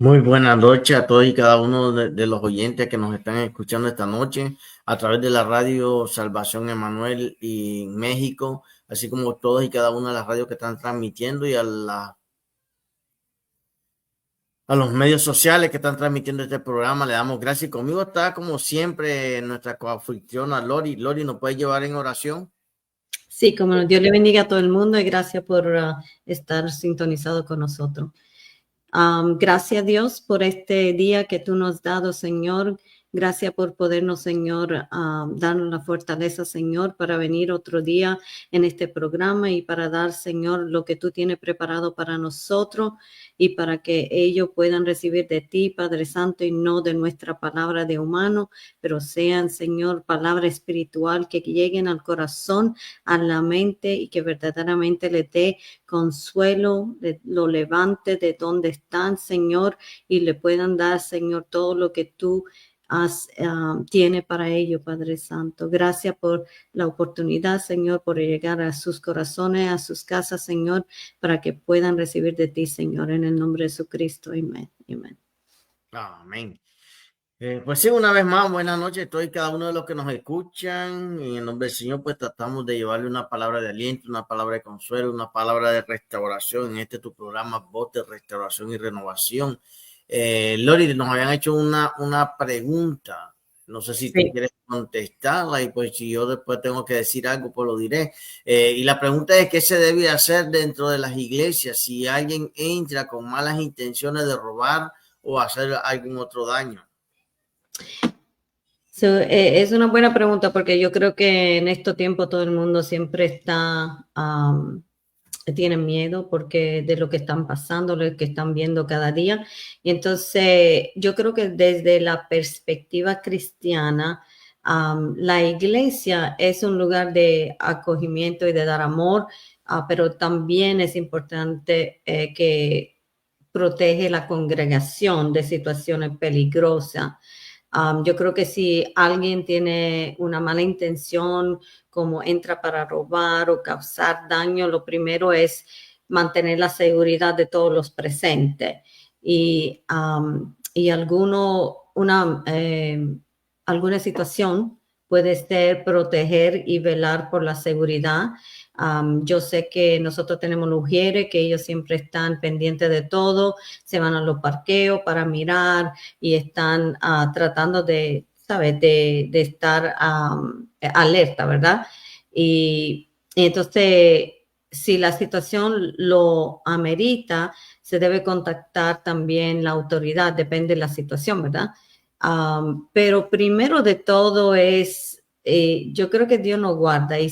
Muy buenas noches a todos y cada uno de los oyentes que nos están escuchando esta noche a través de la radio Salvación Emanuel y en México, así como todos y cada una de las radios que están transmitiendo y a los medios sociales que están transmitiendo este programa. Le damos gracias. Y conmigo está, como siempre, nuestra coanfitriona Lori. Lori, ¿nos puede llevar en oración? Sí, como no, Dios le bendiga a todo el mundo y gracias por estar sintonizado con nosotros. Gracias Dios por este día que tú nos has dado, Señor. Gracias por podernos, Señor, darnos la fortaleza, Señor, para venir otro día en este programa y para dar, Señor, lo que tú tienes preparado para nosotros y para que ellos puedan recibir de ti, Padre Santo, y no de nuestra palabra de humano, pero sean, Señor, palabra espiritual que lleguen al corazón, a la mente y que verdaderamente le dé consuelo, lo levante de donde están, Señor, y le puedan dar, Señor, todo lo que tú tiene para ello, Padre Santo. Gracias por la oportunidad, Señor, por llegar a sus corazones, a sus casas, Señor, para que puedan recibir de ti, Señor, en el nombre de Jesucristo. Amén. Amén. Amén. Pues sí, una vez más, buenas noches a todos y cada uno de los que nos escuchan. En el nombre del Señor, pues tratamos de llevarle una palabra de aliento, una palabra de consuelo, una palabra de restauración en este tu programa, Voz de Restauración y Renovación. Lori, nos habían hecho una pregunta. No sé si tú quieres contestarla y pues si yo después tengo que decir algo, pues lo diré. Y la pregunta es, ¿qué se debe hacer dentro de las iglesias si alguien entra con malas intenciones de robar o hacer algún otro daño? Es una buena pregunta porque yo creo que en estos tiempos todo el mundo siempre está, tienen miedo porque de lo que están pasando, lo que están viendo cada día. Y entonces yo creo que desde la perspectiva cristiana, la iglesia es un lugar de acogimiento y de dar amor, pero también es importante que protege la congregación de situaciones peligrosas. Yo creo que si alguien tiene una mala intención, como entra para robar o causar daño, lo primero es mantener la seguridad de todos los presentes. Y alguna situación puede ser proteger y velar por la seguridad. Yo sé que nosotros tenemos mujeres que ellos siempre están pendientes de todo, se van a los parqueos para mirar y están tratando de, ¿sabes? De estar alerta, ¿verdad? Y entonces, si la situación lo amerita, se debe contactar también la autoridad, depende de la situación, ¿verdad? Pero primero de todo es, yo creo que Dios nos guarda y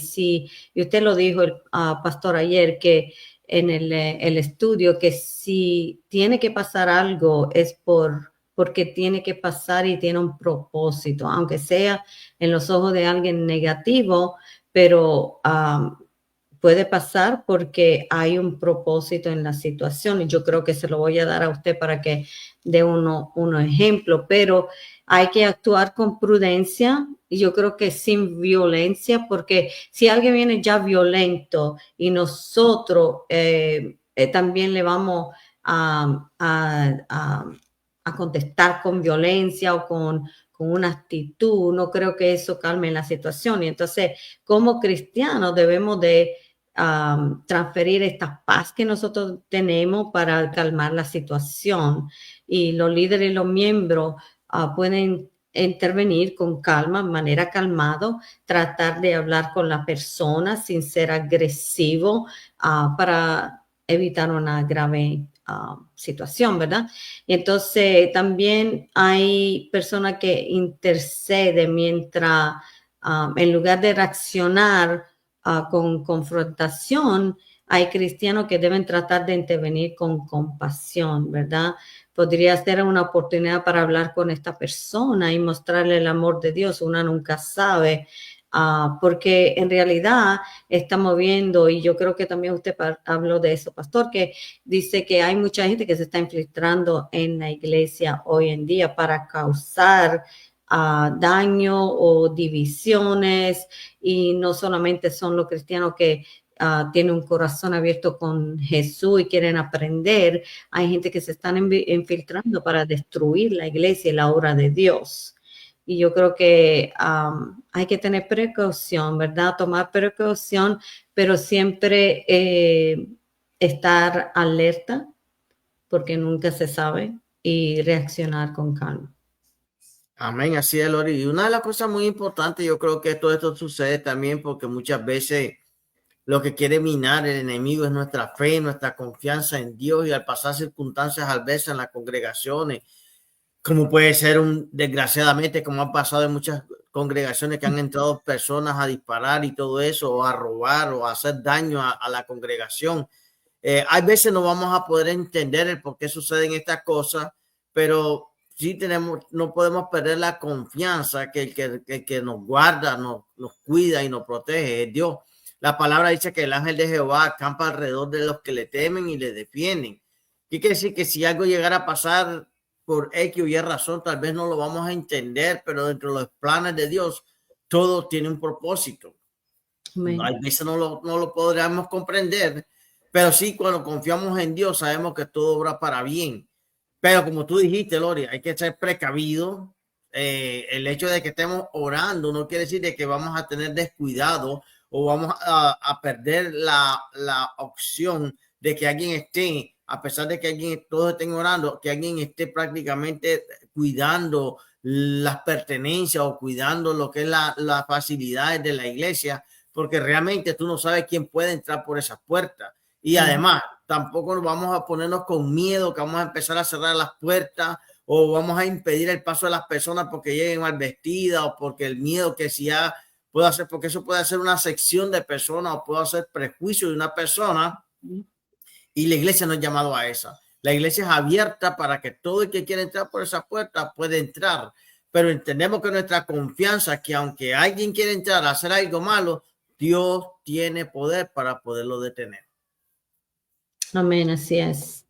usted lo dijo el pastor ayer, que en el estudio, que si tiene que pasar algo es porque tiene que pasar y tiene un propósito, aunque sea en los ojos de alguien negativo, pero puede pasar porque hay un propósito en la situación y yo creo que se lo voy a dar a usted para que dé uno ejemplo, pero hay que actuar con prudencia y yo creo que sin violencia, porque si alguien viene ya violento y nosotros también le vamos a contestar con violencia o con una actitud, no creo que eso calme la situación. Y entonces, como cristianos debemos de transferir esta paz que nosotros tenemos para calmar la situación. Y los líderes y los miembros pueden intervenir con calma, de manera calmado, tratar de hablar con la persona sin ser agresivo para evitar una grave situación, ¿verdad? Y entonces también hay personas que interceden mientras, en lugar de reaccionar con confrontación, hay cristianos que deben tratar de intervenir con compasión, ¿verdad? Podría ser una oportunidad para hablar con esta persona y mostrarle el amor de Dios. Una nunca sabe, porque en realidad estamos viendo, y yo creo que también usted habló de eso, pastor, que dice que hay mucha gente que se está infiltrando en la iglesia hoy en día para causar daño o divisiones, y no solamente son los cristianos que tiene un corazón abierto con Jesús y quieren aprender, hay gente que se están infiltrando para destruir la iglesia y la obra de Dios. Y yo creo que hay que tener precaución, ¿verdad? Tomar precaución, pero siempre estar alerta, porque nunca se sabe, y reaccionar con calma. Amén, así es, Lori. Y una de las cosas muy importantes, yo creo que todo esto sucede también porque muchas veces lo que quiere minar el enemigo es nuestra fe, nuestra confianza en Dios, y al pasar circunstancias a veces en las congregaciones, como puede ser desgraciadamente, como ha pasado en muchas congregaciones, que han entrado personas a disparar y todo eso, o a robar o a hacer daño a la congregación. Hay veces no vamos a poder entender el por qué suceden estas cosas, pero sí no podemos perder la confianza que el que nos guarda, nos cuida y nos protege es Dios. La palabra dice que el ángel de Jehová acampa alrededor de los que le temen y le defienden. ¿Qué quiere decir? Que si algo llegara a pasar por X o Y razón, tal vez no lo vamos a entender, pero dentro de los planes de Dios, todo tiene un propósito. Amén. A veces no lo podríamos comprender, pero sí, cuando confiamos en Dios, sabemos que todo obra para bien. Pero como tú dijiste, Lori, hay que ser precavido. El hecho de que estemos orando no quiere decir de que vamos a tener descuidado o vamos a perder la opción de que alguien esté, a pesar de que todos estén orando, que alguien esté prácticamente cuidando las pertenencias o cuidando lo que es las facilidades de la iglesia, porque realmente tú no sabes quién puede entrar por esas puertas. Y además, tampoco nos vamos a ponernos con miedo que vamos a empezar a cerrar las puertas o vamos a impedir el paso de las personas porque lleguen mal vestidas o porque el miedo que si ya puede hacer, porque eso puede hacer una sección de personas o puede hacer prejuicio de una persona, y la iglesia no es llamado a esa. La iglesia es abierta para que todo el que quiera entrar por esa puerta puede entrar, pero entendemos que nuestra confianza, que aunque alguien quiera entrar a hacer algo malo, Dios tiene poder para poderlo detener. Amén, así es.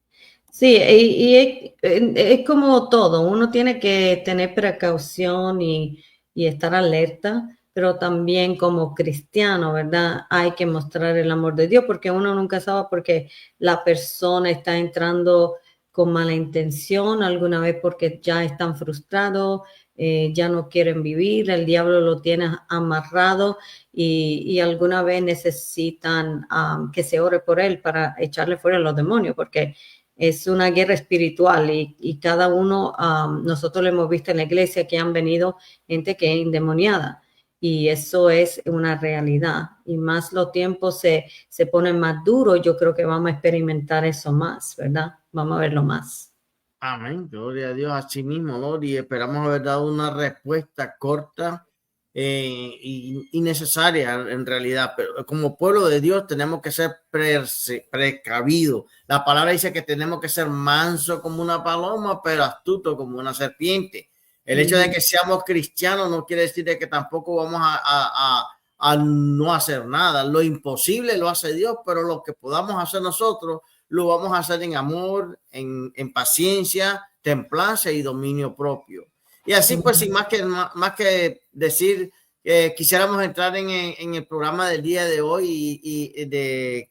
Sí, es como todo, uno tiene que tener precaución y estar alerta, pero también como cristiano, ¿verdad? Hay que mostrar el amor de Dios porque uno nunca sabe porque la persona está entrando con mala intención, alguna vez porque ya están frustrados, ya no quieren vivir, el diablo lo tiene amarrado y alguna vez necesitan que se ore por él para echarle fuera a los demonios, porque es una guerra espiritual y cada uno, nosotros lo hemos visto en la iglesia que han venido gente que es endemoniada y eso es una realidad y más los tiempos se ponen más duros, yo creo que vamos a experimentar eso más, ¿verdad? Vamos a verlo más. Amén, gloria a Dios, así mismo, Lord, y esperamos haber dado una respuesta corta y necesaria en realidad, pero como pueblo de Dios tenemos que ser precavidos. La palabra dice que tenemos que ser manso como una paloma, pero astuto como una serpiente. El hecho de que seamos cristianos no quiere decir de que tampoco vamos a no hacer nada. Lo imposible lo hace Dios, pero lo que podamos hacer nosotros lo vamos a hacer en amor, en paciencia, templanza y dominio propio. Y así pues, sin más que decir, quisiéramos entrar en el programa del día de hoy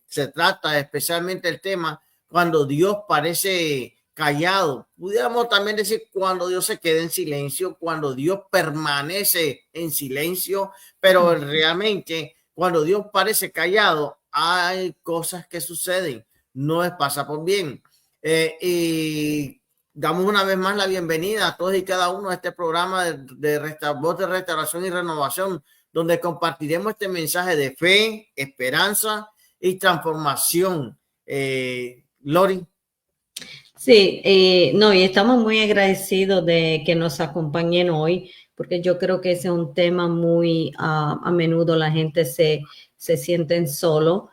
se trata especialmente el tema cuando Dios parece callado. Pudiéramos también decir cuando Dios se queda en silencio, cuando Dios permanece en silencio, pero realmente cuando Dios parece callado, hay cosas que suceden. No es pasa por bien. Y damos una vez más la bienvenida a todos y cada uno a este programa voz de restauración y renovación, donde compartiremos este mensaje de fe, esperanza y transformación. Lori. Sí, no, y estamos muy agradecidos de que nos acompañen hoy, porque yo creo que ese es un tema muy, a menudo la gente se sienten solo.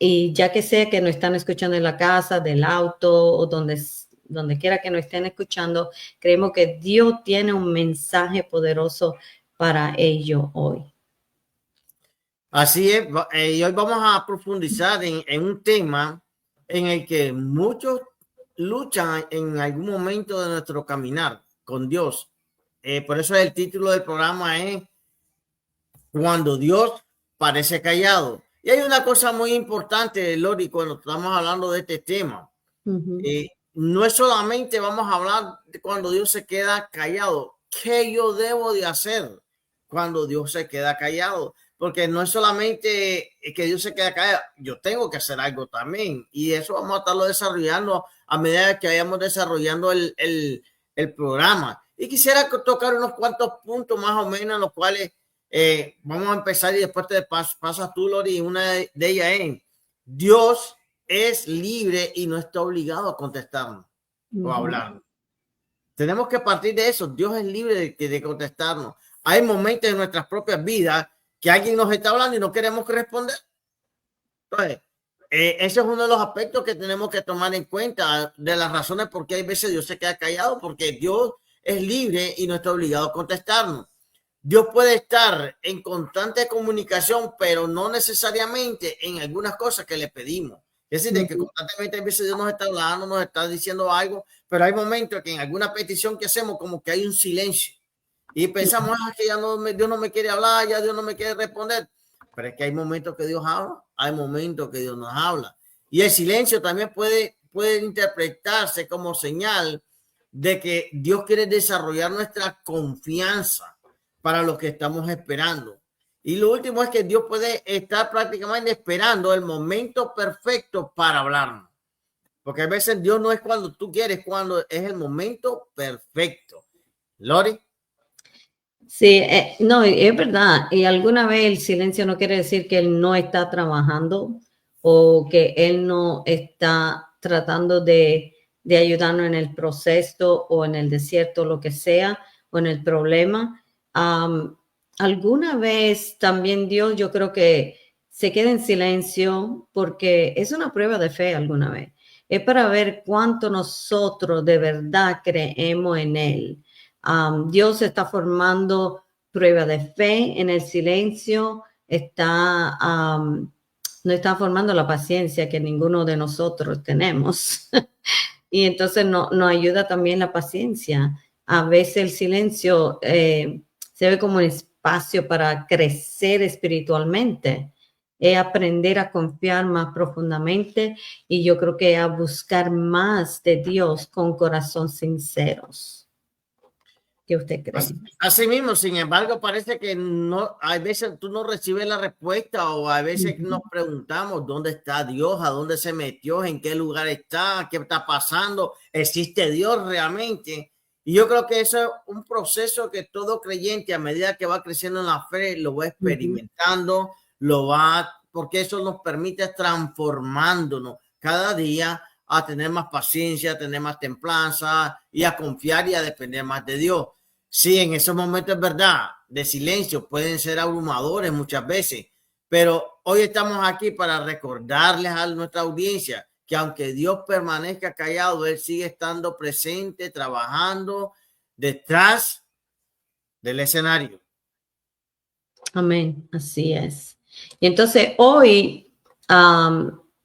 Y ya que sea que nos están escuchando en la casa, del auto o donde quiera que nos estén escuchando, creemos que Dios tiene un mensaje poderoso para ellos hoy. Así es, y hoy vamos a profundizar en un tema en el que muchos luchan en algún momento de nuestro caminar con Dios. Por eso el título del programa es Cuando Dios parece callado. Y hay una cosa muy importante, Lori, cuando estamos hablando de este tema. No es solamente vamos a hablar de cuando Dios se queda callado. ¿Qué yo debo de hacer cuando Dios se queda callado? Porque no es solamente que Dios se queda callado, yo tengo que hacer algo también. Y eso vamos a estarlo desarrollando a medida que vayamos desarrollando el programa. Y quisiera tocar unos cuantos puntos más o menos en los cuales vamos a empezar y después te pasas tú, Lori. Una de ellas es Dios es libre y no está obligado a contestarnos o a hablarnos. Tenemos que partir de eso. Dios es libre de contestarnos. Hay momentos en nuestras propias vidas que alguien nos está hablando y no queremos responder. Entonces, ese es uno de los aspectos que tenemos que tomar en cuenta, de las razones por qué hay veces Dios se queda callado, porque Dios es libre y no está obligado a contestarnos. Dios puede estar en constante comunicación, pero no necesariamente en algunas cosas que le pedimos. Es decir, de que constantemente a veces Dios nos está hablando, nos está diciendo algo, pero hay momentos que en alguna petición que hacemos como que hay un silencio y pensamos que ya no Dios no me quiere hablar, ya Dios no me quiere responder. Pero es que hay momentos que Dios habla, hay momentos que Dios nos habla. Y el silencio también puede interpretarse como señal de que Dios quiere desarrollar nuestra confianza para lo que estamos esperando. Y lo último es que Dios puede estar prácticamente esperando el momento perfecto para hablarnos. Porque a veces Dios no es cuando tú quieres, cuando es el momento perfecto. Lori. Sí, no, es verdad. Y alguna vez el silencio no quiere decir que Él no está trabajando o que Él no está tratando de ayudarnos en el proceso o en el desierto, lo que sea, o en el problema. Alguna vez también Dios, yo creo que se queda en silencio porque es una prueba de fe alguna vez. Es para ver cuánto nosotros de verdad creemos en Él. Dios está formando prueba de fe en el silencio, no está formando la paciencia que ninguno de nosotros tenemos. Y entonces nos ayuda también la paciencia. A veces el silencio se ve como un espacio para crecer espiritualmente, aprender a confiar más profundamente y yo creo que a buscar más de Dios con corazón sinceros. ¿Qué usted cree? Así mismo, sin embargo, parece que no, hay veces tú no recibes la respuesta o a veces nos preguntamos dónde está Dios, a dónde se metió, en qué lugar está, qué está pasando, ¿existe Dios realmente? Y yo creo que eso es un proceso que todo creyente a medida que va creciendo en la fe lo va experimentando, porque eso nos permite transformándonos cada día a tener más paciencia, a tener más templanza y a confiar y a depender más de Dios. Sí, en esos momentos es verdad, de silencio, pueden ser abrumadores muchas veces, pero hoy estamos aquí para recordarles a nuestra audiencia que aunque Dios permanezca callado, Él sigue estando presente, trabajando detrás del escenario. Amén, así es. Y entonces hoy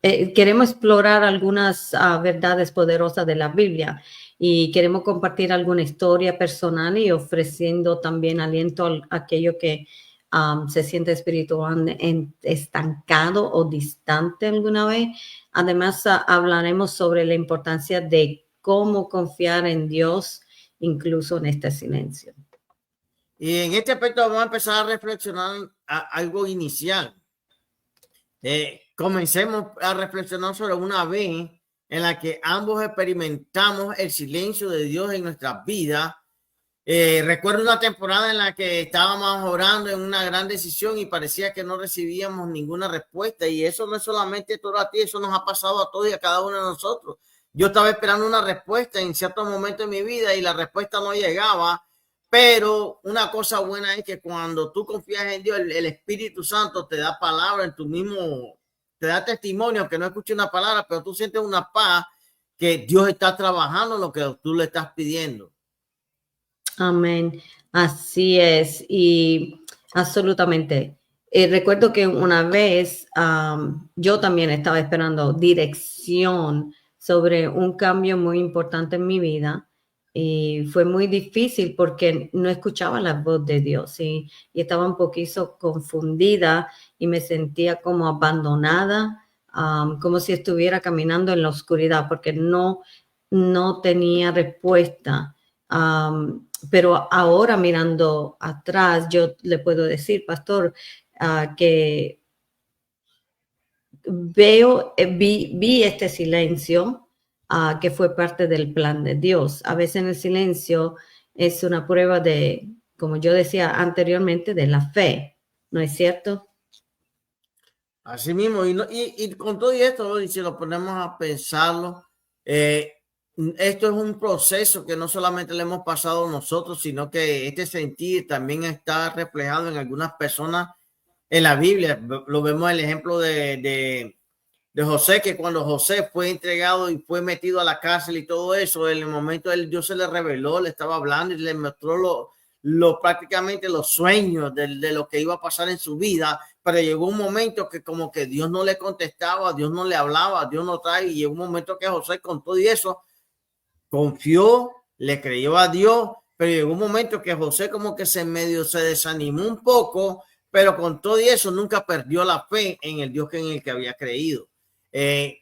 queremos explorar algunas verdades poderosas de la Biblia y queremos compartir alguna historia personal y ofreciendo también aliento a aquello que se siente espiritualmente estancado o distante alguna vez. Además, hablaremos sobre la importancia de cómo confiar en Dios incluso en este silencio. Y en este aspecto vamos a empezar a reflexionar algo inicial. Comencemos a reflexionar sobre una vez en la que ambos experimentamos el silencio de Dios en nuestras vidas. Recuerdo una temporada en la que estábamos orando en una gran decisión y parecía que no recibíamos ninguna respuesta. Y eso no es solamente todo a ti, eso nos ha pasado a todos y a cada uno de nosotros. Yo estaba esperando una respuesta en cierto momento de mi vida y la respuesta no llegaba. Pero una cosa buena es que cuando tú confías en Dios, el Espíritu Santo te da palabra en tu mismo, te da testimonio, que no escuches una palabra, pero tú sientes una paz que Dios está trabajando en lo que tú le estás pidiendo. Amén. Así es. Y absolutamente. Recuerdo que una vez yo también estaba esperando dirección sobre un cambio muy importante en mi vida. y fue muy difícil porque no escuchaba la voz de Dios y estaba un poquito confundida y me sentía como abandonada, como si estuviera caminando en la oscuridad porque no tenía respuesta. Pero ahora mirando atrás, yo le puedo decir, pastor, que vi este silencio que fue parte del plan de Dios. A veces en el silencio es una prueba de, como yo decía anteriormente, de la fe, ¿no es cierto? Así mismo, y con todo esto, y si lo ponemos a pensarlo, esto es un proceso que no solamente le hemos pasado nosotros, sino que este sentir también está reflejado en algunas personas en la Biblia. Lo vemos el ejemplo de José, que cuando José fue entregado y fue metido a la cárcel y todo eso, en el momento Dios se le reveló, le estaba hablando y le mostró prácticamente los sueños de lo que iba a pasar en su vida, pero llegó un momento que como que Dios no le contestaba, Dios no le hablaba, Dios no trae, y llegó un momento que José con todo y eso confió, le creyó a Dios, pero llegó un momento que José como que se desanimó un poco, pero con todo y eso nunca perdió la fe en el Dios en el que había creído.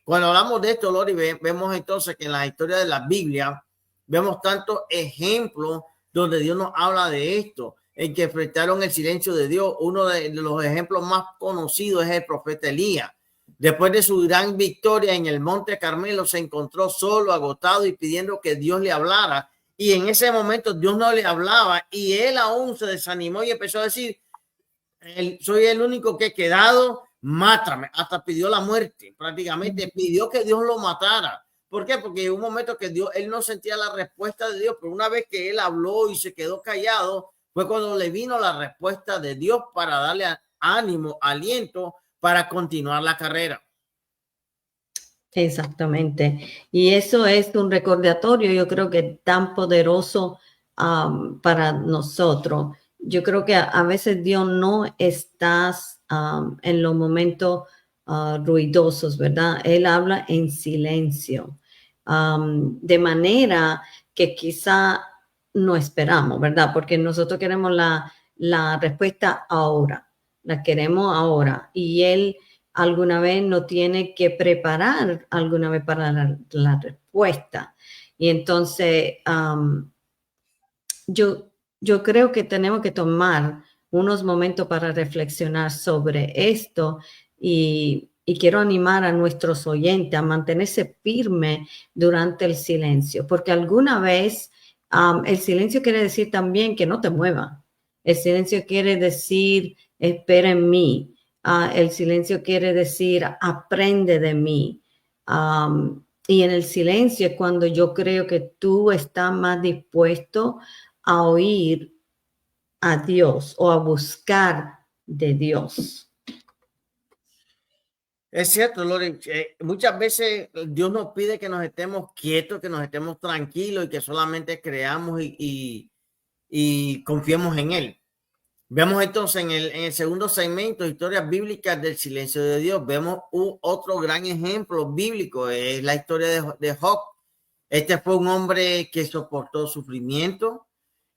Cuando hablamos de esto, Lori, vemos entonces que en la historia de la Biblia vemos tantos ejemplos donde Dios nos habla de esto, en que enfrentaron el silencio de Dios. Uno de los ejemplos más conocidos es el profeta Elías. Después de su gran victoria en el Monte Carmelo, se encontró solo, agotado y pidiendo que Dios le hablara. Y en ese momento Dios no le hablaba y él aún se desanimó y empezó a decir, soy el único que he quedado, mátame. Hasta pidió la muerte, prácticamente pidió que Dios lo matara. ¿Por qué? Porque en un momento que él no sentía la respuesta de Dios, pero una vez que él habló y se quedó callado, fue cuando le vino la respuesta de Dios para darle ánimo, aliento para continuar la carrera. Exactamente. Y eso es un recordatorio, yo creo que tan poderoso para nosotros. Yo creo que a veces Dios no está en los momentos ruidosos, ¿verdad? Él habla en silencio, de manera que quizá no esperamos, ¿verdad? Porque nosotros queremos la respuesta ahora, la queremos ahora. Y Él alguna vez no tiene que preparar alguna vez para la respuesta. Y entonces yo creo que tenemos que tomar unos momentos para reflexionar sobre esto y quiero animar a nuestros oyentes a mantenerse firme durante el silencio, porque alguna vez el silencio quiere decir también que no te muevas. El silencio quiere decir espera en mí. El silencio quiere decir aprende de mí. Y en el silencio es cuando yo creo que tú estás más dispuesto a oír a Dios o a buscar de Dios. Es cierto, Lori. Muchas veces Dios nos pide que nos estemos quietos, que nos estemos tranquilos y que solamente creamos y confiemos en Él. Vemos entonces en el segundo segmento, historias bíblicas del silencio de Dios. Vemos otro gran ejemplo bíblico, es la historia de Job. Este fue un hombre que soportó sufrimiento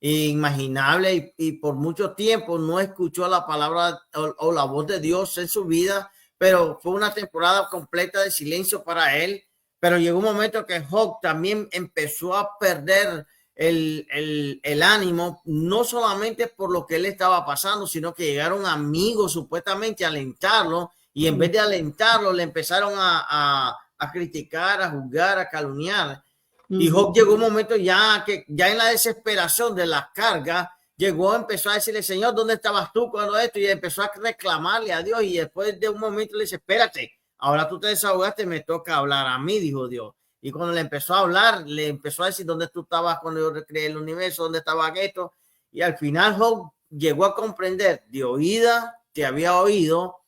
inimaginable y por mucho tiempo no escuchó la palabra o la voz de Dios en su vida, pero fue una temporada completa de silencio para él. Pero llegó un momento que Job también empezó a perder el ánimo, no solamente por lo que él estaba pasando, sino que llegaron amigos supuestamente a alentarlo y en vez de alentarlo le empezaron a criticar, a juzgar, a calumniar. Y Job llegó un momento ya que ya en la desesperación de la carga, empezó a decirle, Señor, ¿dónde estabas tú cuando esto? Y empezó a reclamarle a Dios y después de un momento le dice, espérate, ahora tú te desahogaste, me toca hablar a mí, dijo Dios. Y cuando le empezó a hablar, le empezó a decir dónde tú estabas cuando yo recreé el universo, dónde estaba esto. Y al final Job llegó a comprender, de oída te había oído,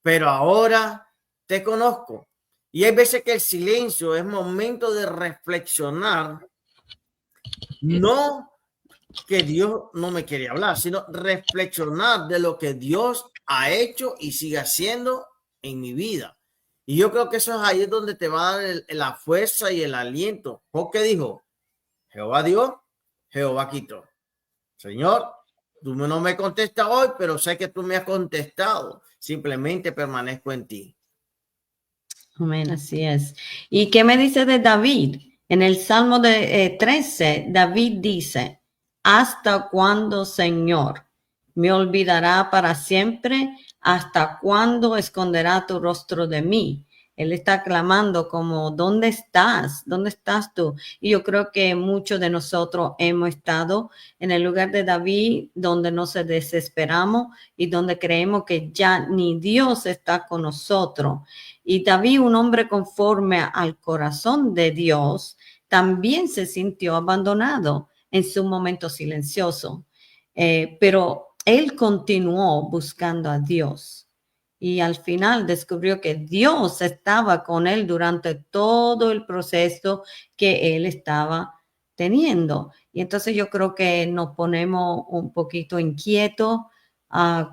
pero ahora te conozco. Y hay veces que el silencio es momento de reflexionar, no que Dios no me quiere hablar, sino reflexionar de lo que Dios ha hecho y sigue haciendo en mi vida. Y yo creo que eso es ahí donde te va a dar la fuerza y el aliento. ¿Por qué dijo? Jehová dio, Jehová quitó. Señor, tú no me contestas hoy, pero sé que tú me has contestado. Simplemente permanezco en ti. Amén, así es. ¿Y qué me dice de David? En el Salmo de 13, David dice, ¿hasta cuándo, Señor, me olvidará para siempre? ¿Hasta cuándo esconderá tu rostro de mí? Él está clamando como, ¿dónde estás? ¿Dónde estás tú? Y yo creo que muchos de nosotros hemos estado en el lugar de David, donde nos desesperamos y donde creemos que ya ni Dios está con nosotros. Y David, un hombre conforme al corazón de Dios, también se sintió abandonado en su momento silencioso, pero él continuó buscando a Dios y al final descubrió que Dios estaba con él durante todo el proceso que él estaba teniendo. Y entonces yo creo que nos ponemos un poquito inquietos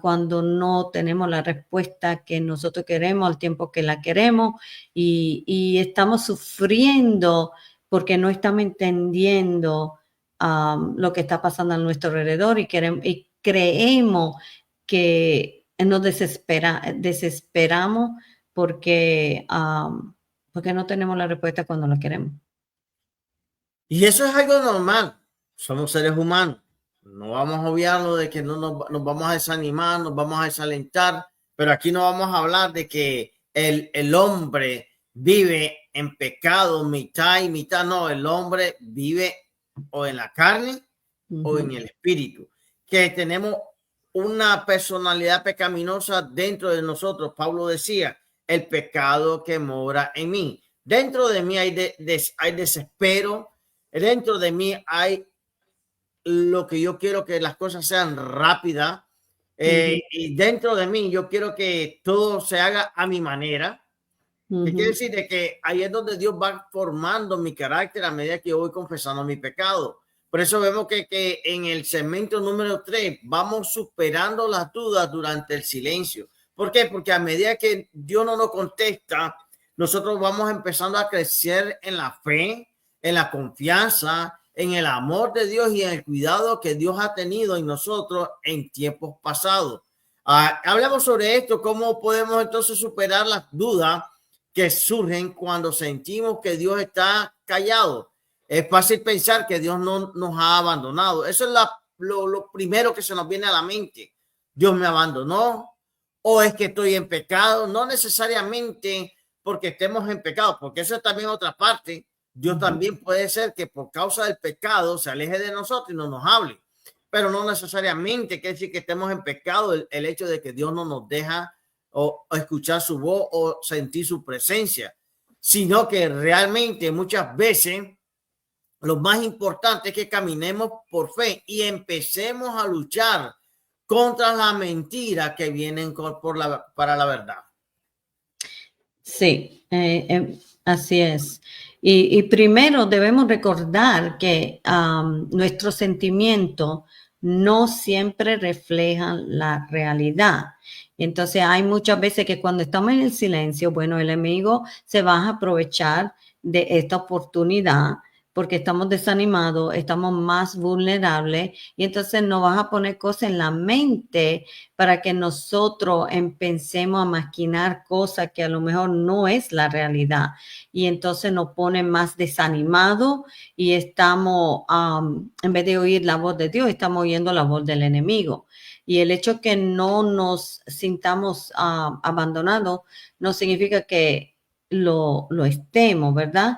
cuando no tenemos la respuesta que nosotros queremos al tiempo que la queremos y estamos sufriendo porque no estamos entendiendo lo que está pasando a nuestro alrededor y creemos que nos desesperamos porque, porque no tenemos la respuesta cuando la queremos. Y eso es algo normal. Somos seres humanos. No vamos a obviarlo de que no nos vamos a desanimar, nos vamos a desalentar, pero aquí no vamos a hablar de que el hombre vive en pecado mitad y mitad. No, el hombre vive o en la carne o en el espíritu. Que tenemos una personalidad pecaminosa dentro de nosotros. Pablo decía, el pecado que mora en mí. Dentro de mí hay desespero. Dentro de mí hay lo que yo quiero que las cosas sean rápidas. Y dentro de mí yo quiero que todo se haga a mi manera. ¿Qué quiere decir? De que ahí es donde Dios va formando mi carácter a medida que yo voy confesando mi pecado. Por eso vemos que en el segmento número 3 vamos superando las dudas durante el silencio. ¿Por qué? Porque a medida que Dios no nos contesta, nosotros vamos empezando a crecer en la fe, en la confianza, en el amor de Dios y en el cuidado que Dios ha tenido en nosotros en tiempos pasados. Hablamos sobre esto, cómo podemos entonces superar las dudas que surgen cuando sentimos que Dios está callado. Es fácil pensar que Dios no nos ha abandonado. Eso es lo primero que se nos viene a la mente. Dios me abandonó o es que estoy en pecado. No necesariamente porque estemos en pecado, porque eso es también otra parte. Dios también puede ser que por causa del pecado se aleje de nosotros y no nos hable. Pero no necesariamente quiere decir que estemos en pecado el hecho de que Dios no nos deja o escuchar su voz o sentir su presencia, sino que realmente muchas veces lo más importante es que caminemos por fe y empecemos a luchar contra la mentira que vienen para la verdad. Sí, así es. Y primero debemos recordar que nuestros sentimientos no siempre reflejan la realidad. Entonces hay muchas veces que cuando estamos en el silencio, bueno, el enemigo se va a aprovechar de esta oportunidad porque estamos desanimados, estamos más vulnerables y entonces nos vas a poner cosas en la mente para que nosotros empecemos a maquinar cosas que a lo mejor no es la realidad. Y entonces nos pone más desanimados y estamos, en vez de oír la voz de Dios, estamos oyendo la voz del enemigo. Y el hecho que no nos sintamos abandonados no significa que lo estemos, ¿verdad?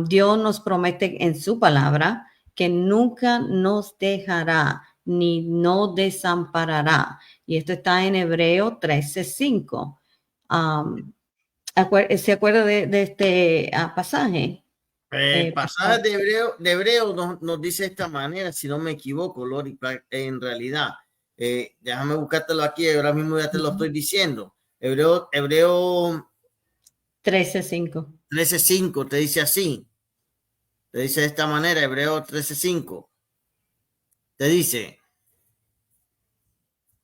Dios nos promete en su palabra que nunca nos dejará ni nos desamparará. Y esto está en Hebreo 13:5. ¿Se acuerda de este pasaje? El pasaje de Hebreo nos dice de esta manera, si no me equivoco, Lori, en realidad. Déjame buscártelo aquí, ahora mismo ya te lo estoy diciendo. Hebreo 13:5. 13:5 te dice así. Te dice de esta manera, Hebreo 13:5. Te dice,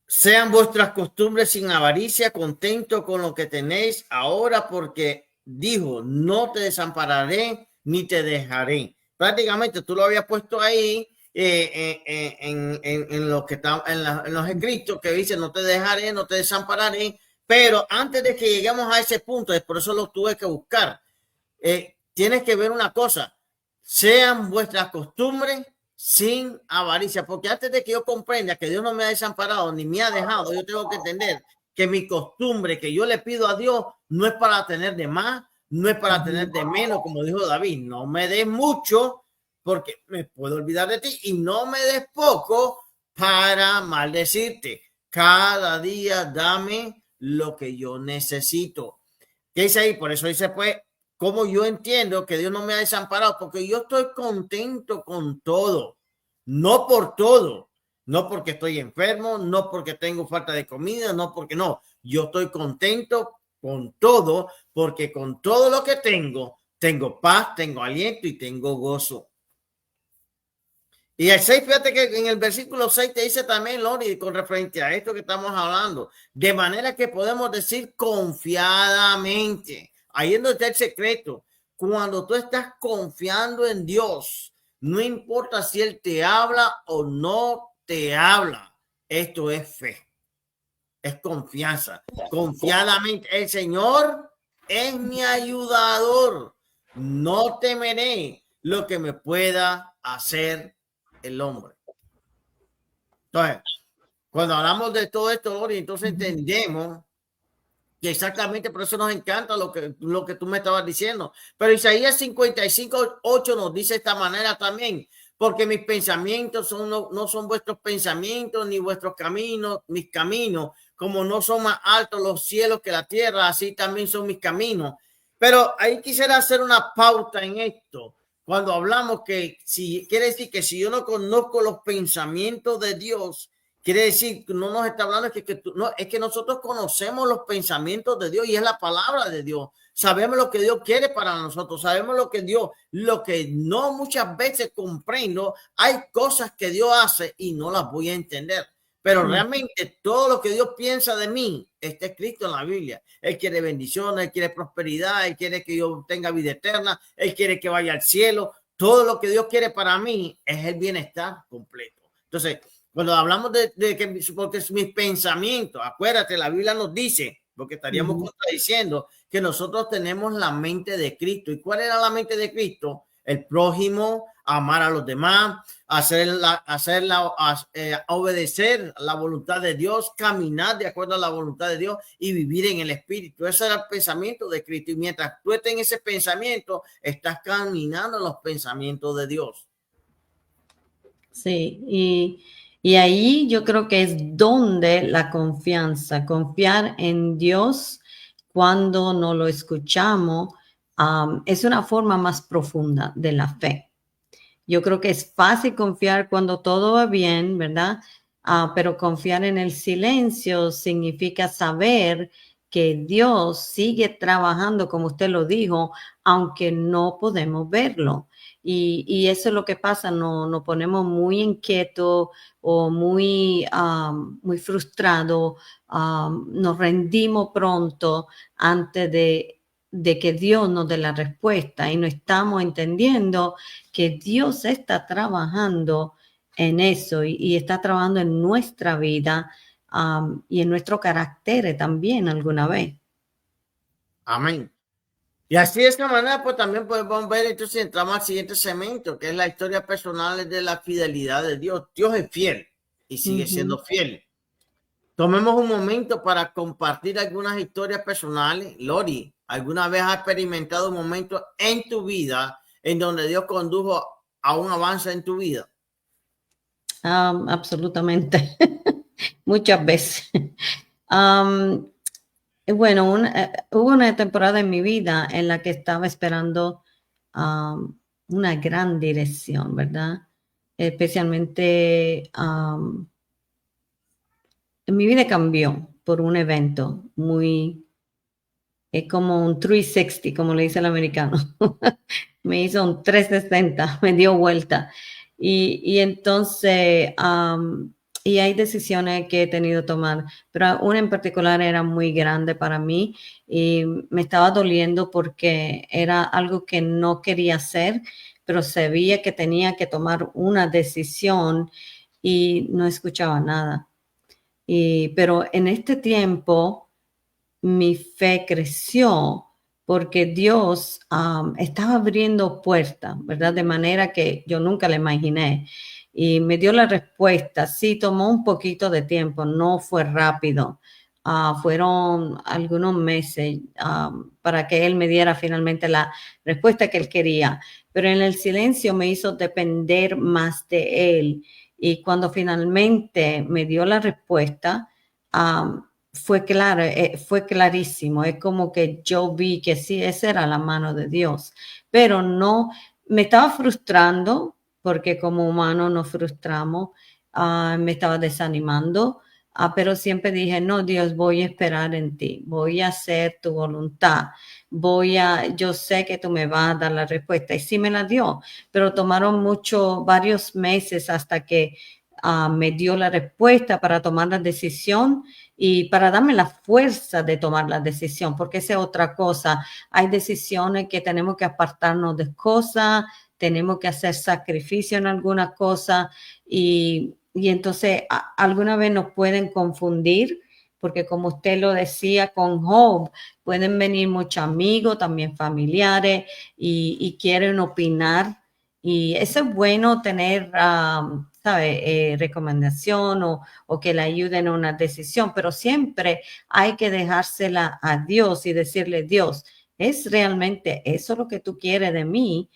sean vuestras costumbres sin avaricia, contento con lo que tenéis ahora, porque dijo, no te desampararé ni te dejaré. prácticamente tú lo habías puesto ahí en lo que está en los escritos que dice no te dejaré, no te desampararé, pero antes de que lleguemos a ese punto, es por eso lo tuve que buscar. Tienes que ver una cosa, sean vuestras costumbres sin avaricia, porque antes de que yo comprenda que Dios no me ha desamparado ni me ha dejado, yo tengo que entender que mi costumbre que yo le pido a Dios no es para tener de más, no es para tener de menos, como dijo David, no me des mucho porque me puedo olvidar de ti y no me des poco para maldecirte. Cada día dame lo que yo necesito. ¿Qué dice ahí? Por eso dice, pues, ¿cómo yo entiendo que Dios no me ha desamparado? Porque yo estoy contento con todo, no por todo, no porque estoy enfermo, no porque tengo falta de comida, no porque no. Yo estoy contento con todo, porque con todo lo que tengo paz, tengo aliento y tengo gozo. Y el 6, fíjate que en el versículo 6 te dice también, Lori, con referencia a esto que estamos hablando, de manera que podemos decir confiadamente, ahí es donde está el secreto, cuando tú estás confiando en Dios, no importa si Él te habla o no te habla, esto es fe, es confianza, confiadamente, el Señor es mi ayudador, no temeré lo que me pueda hacer el hombre. Entonces, cuando hablamos de todo esto, Lori, entonces entendemos que exactamente por eso nos encanta lo que tú me estabas diciendo. Pero Isaías 55:8 nos dice de esta manera también, porque mis pensamientos no son vuestros pensamientos, ni vuestros caminos, mis caminos, como no son más altos los cielos que la tierra, así también son mis caminos. Pero ahí quisiera hacer una pauta en esto. Cuando hablamos que si quiere decir que si yo no conozco los pensamientos de Dios, quiere decir, no nos está hablando, es que nosotros conocemos los pensamientos de Dios y es la palabra de Dios. Sabemos lo que Dios quiere para nosotros, sabemos lo que no muchas veces comprendo, hay cosas que Dios hace y no las voy a entender. Pero realmente todo lo que Dios piensa de mí está escrito en la Biblia. Él quiere bendiciones, Él quiere prosperidad, Él quiere que yo tenga vida eterna, Él quiere que vaya al cielo. Todo lo que Dios quiere para mí es el bienestar completo. Entonces, cuando hablamos de que porque es mis pensamientos, acuérdate, la Biblia nos dice, porque estaríamos contradiciendo, que nosotros tenemos la mente de Cristo. ¿Y cuál era la mente de Cristo? El prójimo, amar a los demás, obedecer la voluntad de Dios, caminar de acuerdo a la voluntad de Dios y vivir en el Espíritu. Ese era el pensamiento de Cristo. Y mientras tú estés en ese pensamiento, estás caminando en los pensamientos de Dios. Sí, y ahí yo creo que es donde la confianza, confiar en Dios cuando no lo escuchamos, es una forma más profunda de la fe. Yo creo que es fácil confiar cuando todo va bien, ¿verdad? Pero confiar en el silencio significa saber que Dios sigue trabajando, como usted lo dijo, aunque no podemos verlo. Y eso es lo que pasa, nos ponemos muy inquietos o muy frustrados, nos rendimos pronto antes de que Dios nos dé la respuesta y no estamos entendiendo que Dios está trabajando en eso y está trabajando en nuestra vida y en nuestro carácter también alguna vez. Amén. Y así de esta manera, pues también podemos ver, entonces entramos al siguiente segmento, que es la historia personal de la fidelidad de Dios. Dios es fiel y sigue siendo fiel. Tomemos un momento para compartir algunas historias personales. Lori, ¿alguna vez has experimentado un momento en tu vida en donde Dios condujo a un avance en tu vida? Absolutamente. Muchas veces. Bueno, hubo una temporada en mi vida en la que estaba esperando una gran dirección, ¿verdad? Especialmente mi vida cambió por un evento es como un 360, como le dice el americano. Me hizo un 360, me dio vuelta. Y entonces, y hay decisiones que he tenido que tomar, pero una en particular era muy grande para mí y me estaba doliendo porque era algo que no quería hacer, pero sabía que tenía que tomar una decisión y no escuchaba nada. Pero en este tiempo mi fe creció porque Dios estaba abriendo puertas, ¿verdad? De manera que yo nunca la imaginé. Y me dio la respuesta. Sí, tomó un poquito de tiempo, no fue rápido. Fueron algunos meses para que Él me diera finalmente la respuesta que Él quería. Pero en el silencio me hizo depender más de Él. Y cuando finalmente me dio la respuesta, fue claro, fue clarísimo. Es como que yo vi que sí, esa era la mano de Dios, pero no, me estaba frustrando porque como humanos nos frustramos, me estaba desanimando, pero siempre dije, no, Dios, voy a esperar en ti, voy a hacer tu voluntad, yo sé que tú me vas a dar la respuesta y sí me la dio, pero tomaron varios meses hasta que me dio la respuesta para tomar la decisión y para darme la fuerza de tomar la decisión, porque esa es otra cosa. Hay decisiones que tenemos que apartarnos de cosas, tenemos que hacer sacrificio en algunas cosas y entonces alguna vez nos pueden confundir, porque como usted lo decía con Job, pueden venir muchos amigos, también familiares y quieren opinar y eso es bueno tener, ¿sabe? Recomendación o que le ayuden a una decisión, pero siempre hay que dejársela a Dios y decirle, Dios, ¿es realmente eso lo que tú quieres de mí?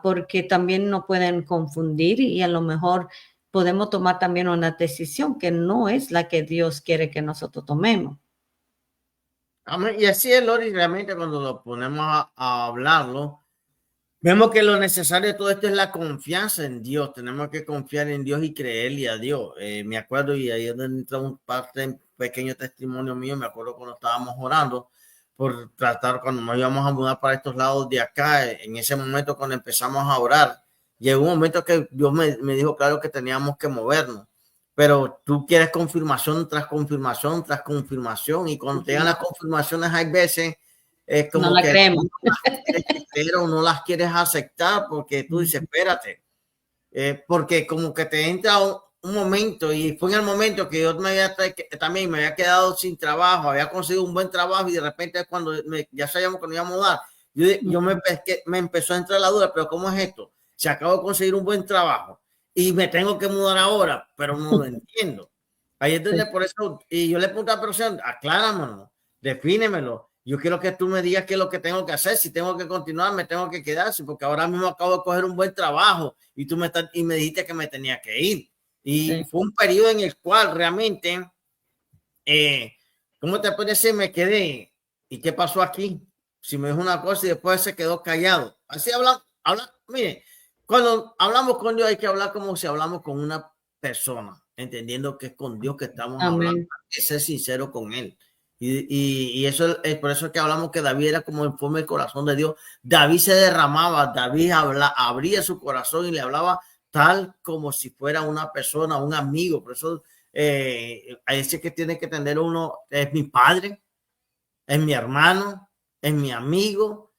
Porque también nos pueden confundir y a lo mejor podemos tomar también una decisión que no es la que Dios quiere que nosotros tomemos. Amén. Y así es, Lori, realmente cuando lo ponemos a hablarlo, vemos que lo necesario de todo esto es la confianza en Dios. Tenemos que confiar en Dios y creerle a Dios. Me acuerdo, y ahí es donde entra un pequeño testimonio mío. Me acuerdo cuando estábamos orando por tratar, cuando nos íbamos a mudar para estos lados de acá. En ese momento, cuando empezamos a orar, llegó un momento que Dios me dijo claro que teníamos que movernos. Pero tú quieres confirmación tras confirmación tras confirmación. Y cuando te llegan las confirmaciones, hay veces es No como la que creemos. pero no las quieres aceptar porque tú dices, espérate, porque como que te entra un momento y fue en el momento que yo también me había quedado sin trabajo, había conseguido un buen trabajo y de repente es cuando ya sabíamos que nos íbamos a mudar, yo me empezó a entrar la duda, pero ¿cómo es esto? Se acabo de conseguir un buen trabajo y me tengo que mudar ahora, pero no lo entiendo. Ahí es donde por eso, y yo le pregunté a la persona, acláramelo, defínemelo. Yo quiero que tú me digas qué es lo que tengo que hacer, si tengo que continuar, me tengo que quedar, porque ahora mismo acabo de coger un buen trabajo y tú me dijiste que me tenía que ir. Y Sí. fue un periodo en el cual realmente, ¿cómo te puedes decir? Me quedé. ¿Y qué pasó aquí? Si me dijo una cosa y después se quedó callado. Así mire, cuando hablamos con Dios hay que hablar como si hablamos con una persona, entendiendo que es con Dios que estamos hablando, Amén. hay que ser sincero con Él. Y eso es por eso que hablamos que David era como en forma del corazón de Dios. David se derramaba, David abría su corazón y le hablaba tal como si fuera una persona, un amigo. Por eso a ese que tiene que tener uno es mi padre, es mi hermano, es mi amigo.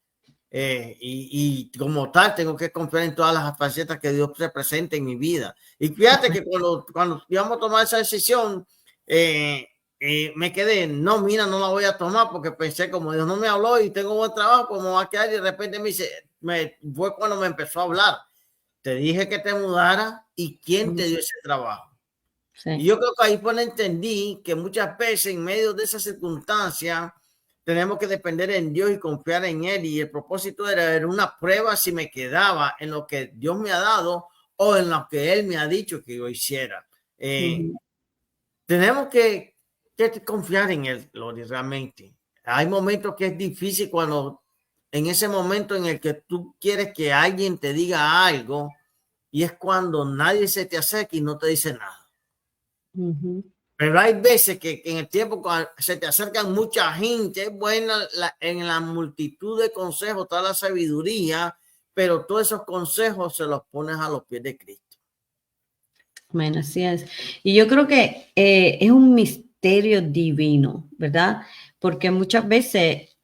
Y como tal tengo que confiar en todas las facetas que Dios representa en mi vida. Y fíjate que cuando íbamos a tomar esa decisión, me quedé, no, mira, no la voy a tomar porque pensé, como Dios no me habló y tengo buen trabajo, pues me va a quedar. Y de repente fue cuando me empezó a hablar. Te dije que te mudara y quién te dio ese trabajo. Sí. Y yo creo que ahí pues entendí que muchas veces en medio de esas circunstancias tenemos que depender en Dios y confiar en Él. Y el propósito era una prueba si me quedaba en lo que Dios me ha dado o en lo que Él me ha dicho que yo hiciera. Tenemos que confiar en Él, Lori, realmente. Hay momentos que es difícil cuando en ese momento en el que tú quieres que alguien te diga algo y es cuando nadie se te acerca y no te dice nada. Pero hay veces que en el tiempo cuando se te acercan mucha gente, es buena en la multitud de consejos, toda la sabiduría, pero todos esos consejos se los pones a los pies de Cristo. Bueno, así es. Y yo creo que es un misterio criterio divino, ¿verdad? Porque muchas veces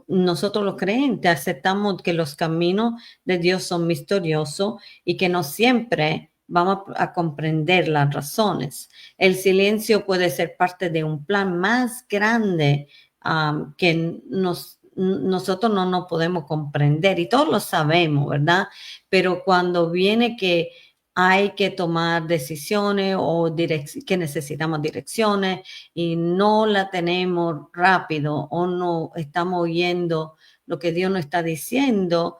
nosotros los creyentes aceptamos que los caminos de Dios son misteriosos y que no siempre vamos a comprender las razones. El silencio puede ser parte de un plan más grande que nosotros no nos podemos comprender y todos lo sabemos, ¿verdad? Pero cuando viene que hay que tomar decisiones o que necesitamos direcciones y no la tenemos rápido o no estamos oyendo lo que Dios nos está diciendo,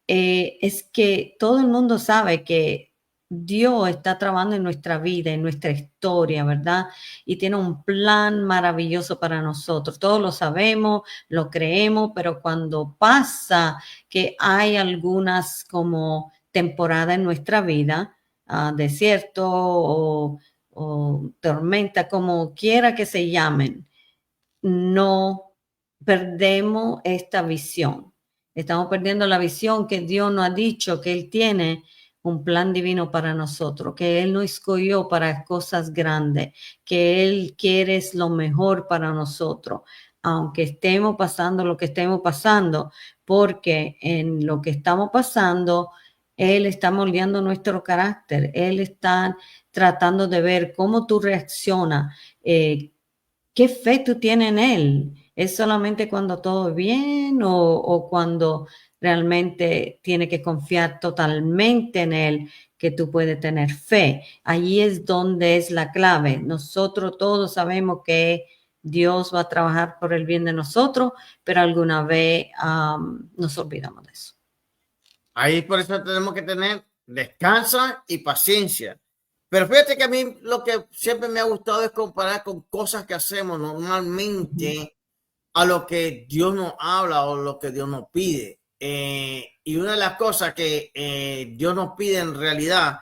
es que todo el mundo sabe que Dios está trabajando en nuestra vida, en nuestra historia, ¿verdad? Y tiene un plan maravilloso para nosotros. Todos lo sabemos, lo creemos, pero cuando pasa que hay algunas como temporadas en nuestra vida, desierto o tormenta, como quiera que se llamen, no perdemos esta visión. Estamos perdiendo la visión que Dios nos ha dicho que Él tiene un plan divino para nosotros, que Él nos escogió para cosas grandes, que Él quiere es lo mejor para nosotros, aunque estemos pasando lo que estemos pasando, porque en lo que estamos pasando, Él está moldeando nuestro carácter, Él está tratando de ver cómo tú reaccionas, ¿qué fe tú tienes en Él? ¿Es solamente cuando todo es bien o cuando realmente tienes que confiar totalmente en Él que tú puedes tener fe? Allí es donde es la clave. Nosotros todos sabemos que Dios va a trabajar por el bien de nosotros, pero alguna vez nos olvidamos de eso. Ahí por eso tenemos que tener descansa y paciencia. Pero fíjate que a mí lo que siempre me ha gustado es comparar con cosas que hacemos normalmente a lo que Dios nos habla o lo que Dios nos pide. Y una de las cosas que Dios nos pide en realidad,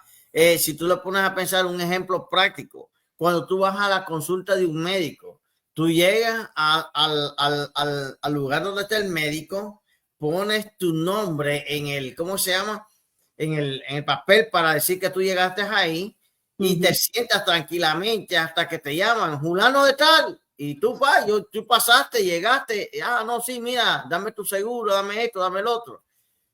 si tú le pones a pensar un ejemplo práctico, cuando tú vas a la consulta de un médico, tú llegas al lugar donde está el médico, pones tu nombre en el, ¿cómo se llama? En el papel para decir que tú llegaste ahí y te sientas tranquilamente hasta que te llaman, fulano de tal, y tú vas, tú pasaste, llegaste, no, sí, mira, dame tu seguro, dame esto, dame el otro.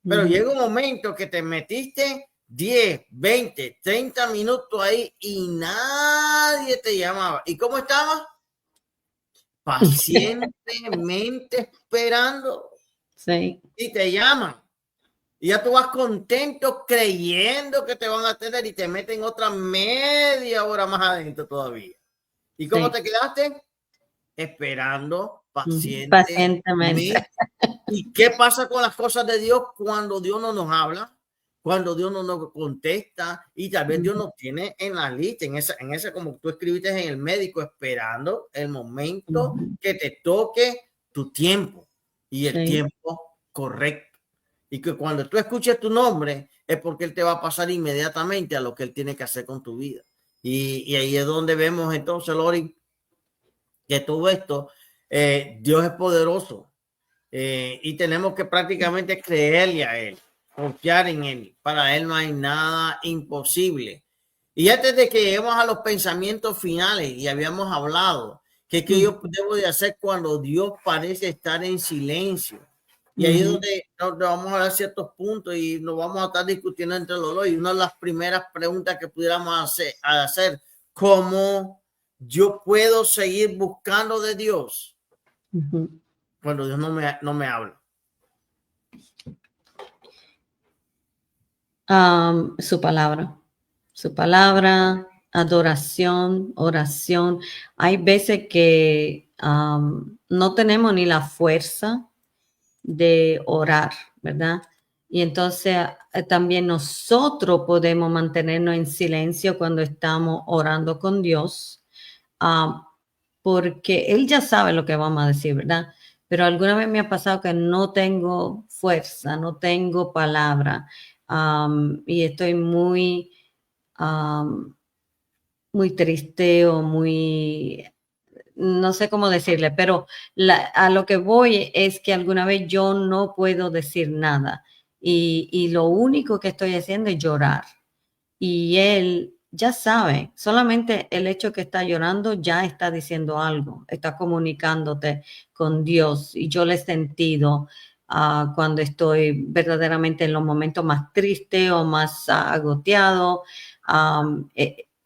Pero llega un momento que te metiste 10, 20, 30 minutos ahí y nadie te llamaba. ¿Y cómo estabas? Pacientemente esperando. Sí. Y te llaman. Y ya tú vas contento creyendo que te van a atender y te meten otra media hora más adentro todavía. ¿Y cómo te quedaste? Esperando Pacientemente. ¿Y qué pasa con las cosas de Dios cuando Dios no nos habla? Cuando Dios no nos contesta y tal vez Dios nos tiene en la lista, en esa como tú escribiste en el médico, esperando el momento que te toque tu tiempo y el tiempo correcto. Y que cuando tú escuches tu nombre es porque Él te va a pasar inmediatamente a lo que Él tiene que hacer con tu vida. Y ahí es donde vemos entonces, Lori, que todo esto, Dios es poderoso y tenemos que prácticamente creerle a Él, confiar en Él. Para Él no hay nada imposible. Y antes de que lleguemos a los pensamientos finales, y habíamos hablado, que yo debo de hacer cuando Dios parece estar en silencio. Y ahí es donde nos vamos a dar ciertos puntos y nos vamos a estar discutiendo entre los dos. Y una de las primeras preguntas que pudiéramos hacer ¿cómo yo puedo seguir buscando de Dios cuando Dios no me habla? Su palabra, adoración, oración. Hay veces que no tenemos ni la fuerza de orar, ¿verdad? Y entonces también nosotros podemos mantenernos en silencio cuando estamos orando con Dios, porque Él ya sabe lo que vamos a decir, ¿verdad? Pero alguna vez me ha pasado que no tengo fuerza, no tengo palabra, y estoy muy, muy triste o muy, no sé cómo decirle, pero a lo que voy es que alguna vez yo no puedo decir nada y lo único que estoy haciendo es llorar. Y Él ya sabe, solamente el hecho que está llorando ya está diciendo algo, está comunicándote con Dios. Y yo le he sentido cuando estoy verdaderamente en los momentos más tristes o más agoteado.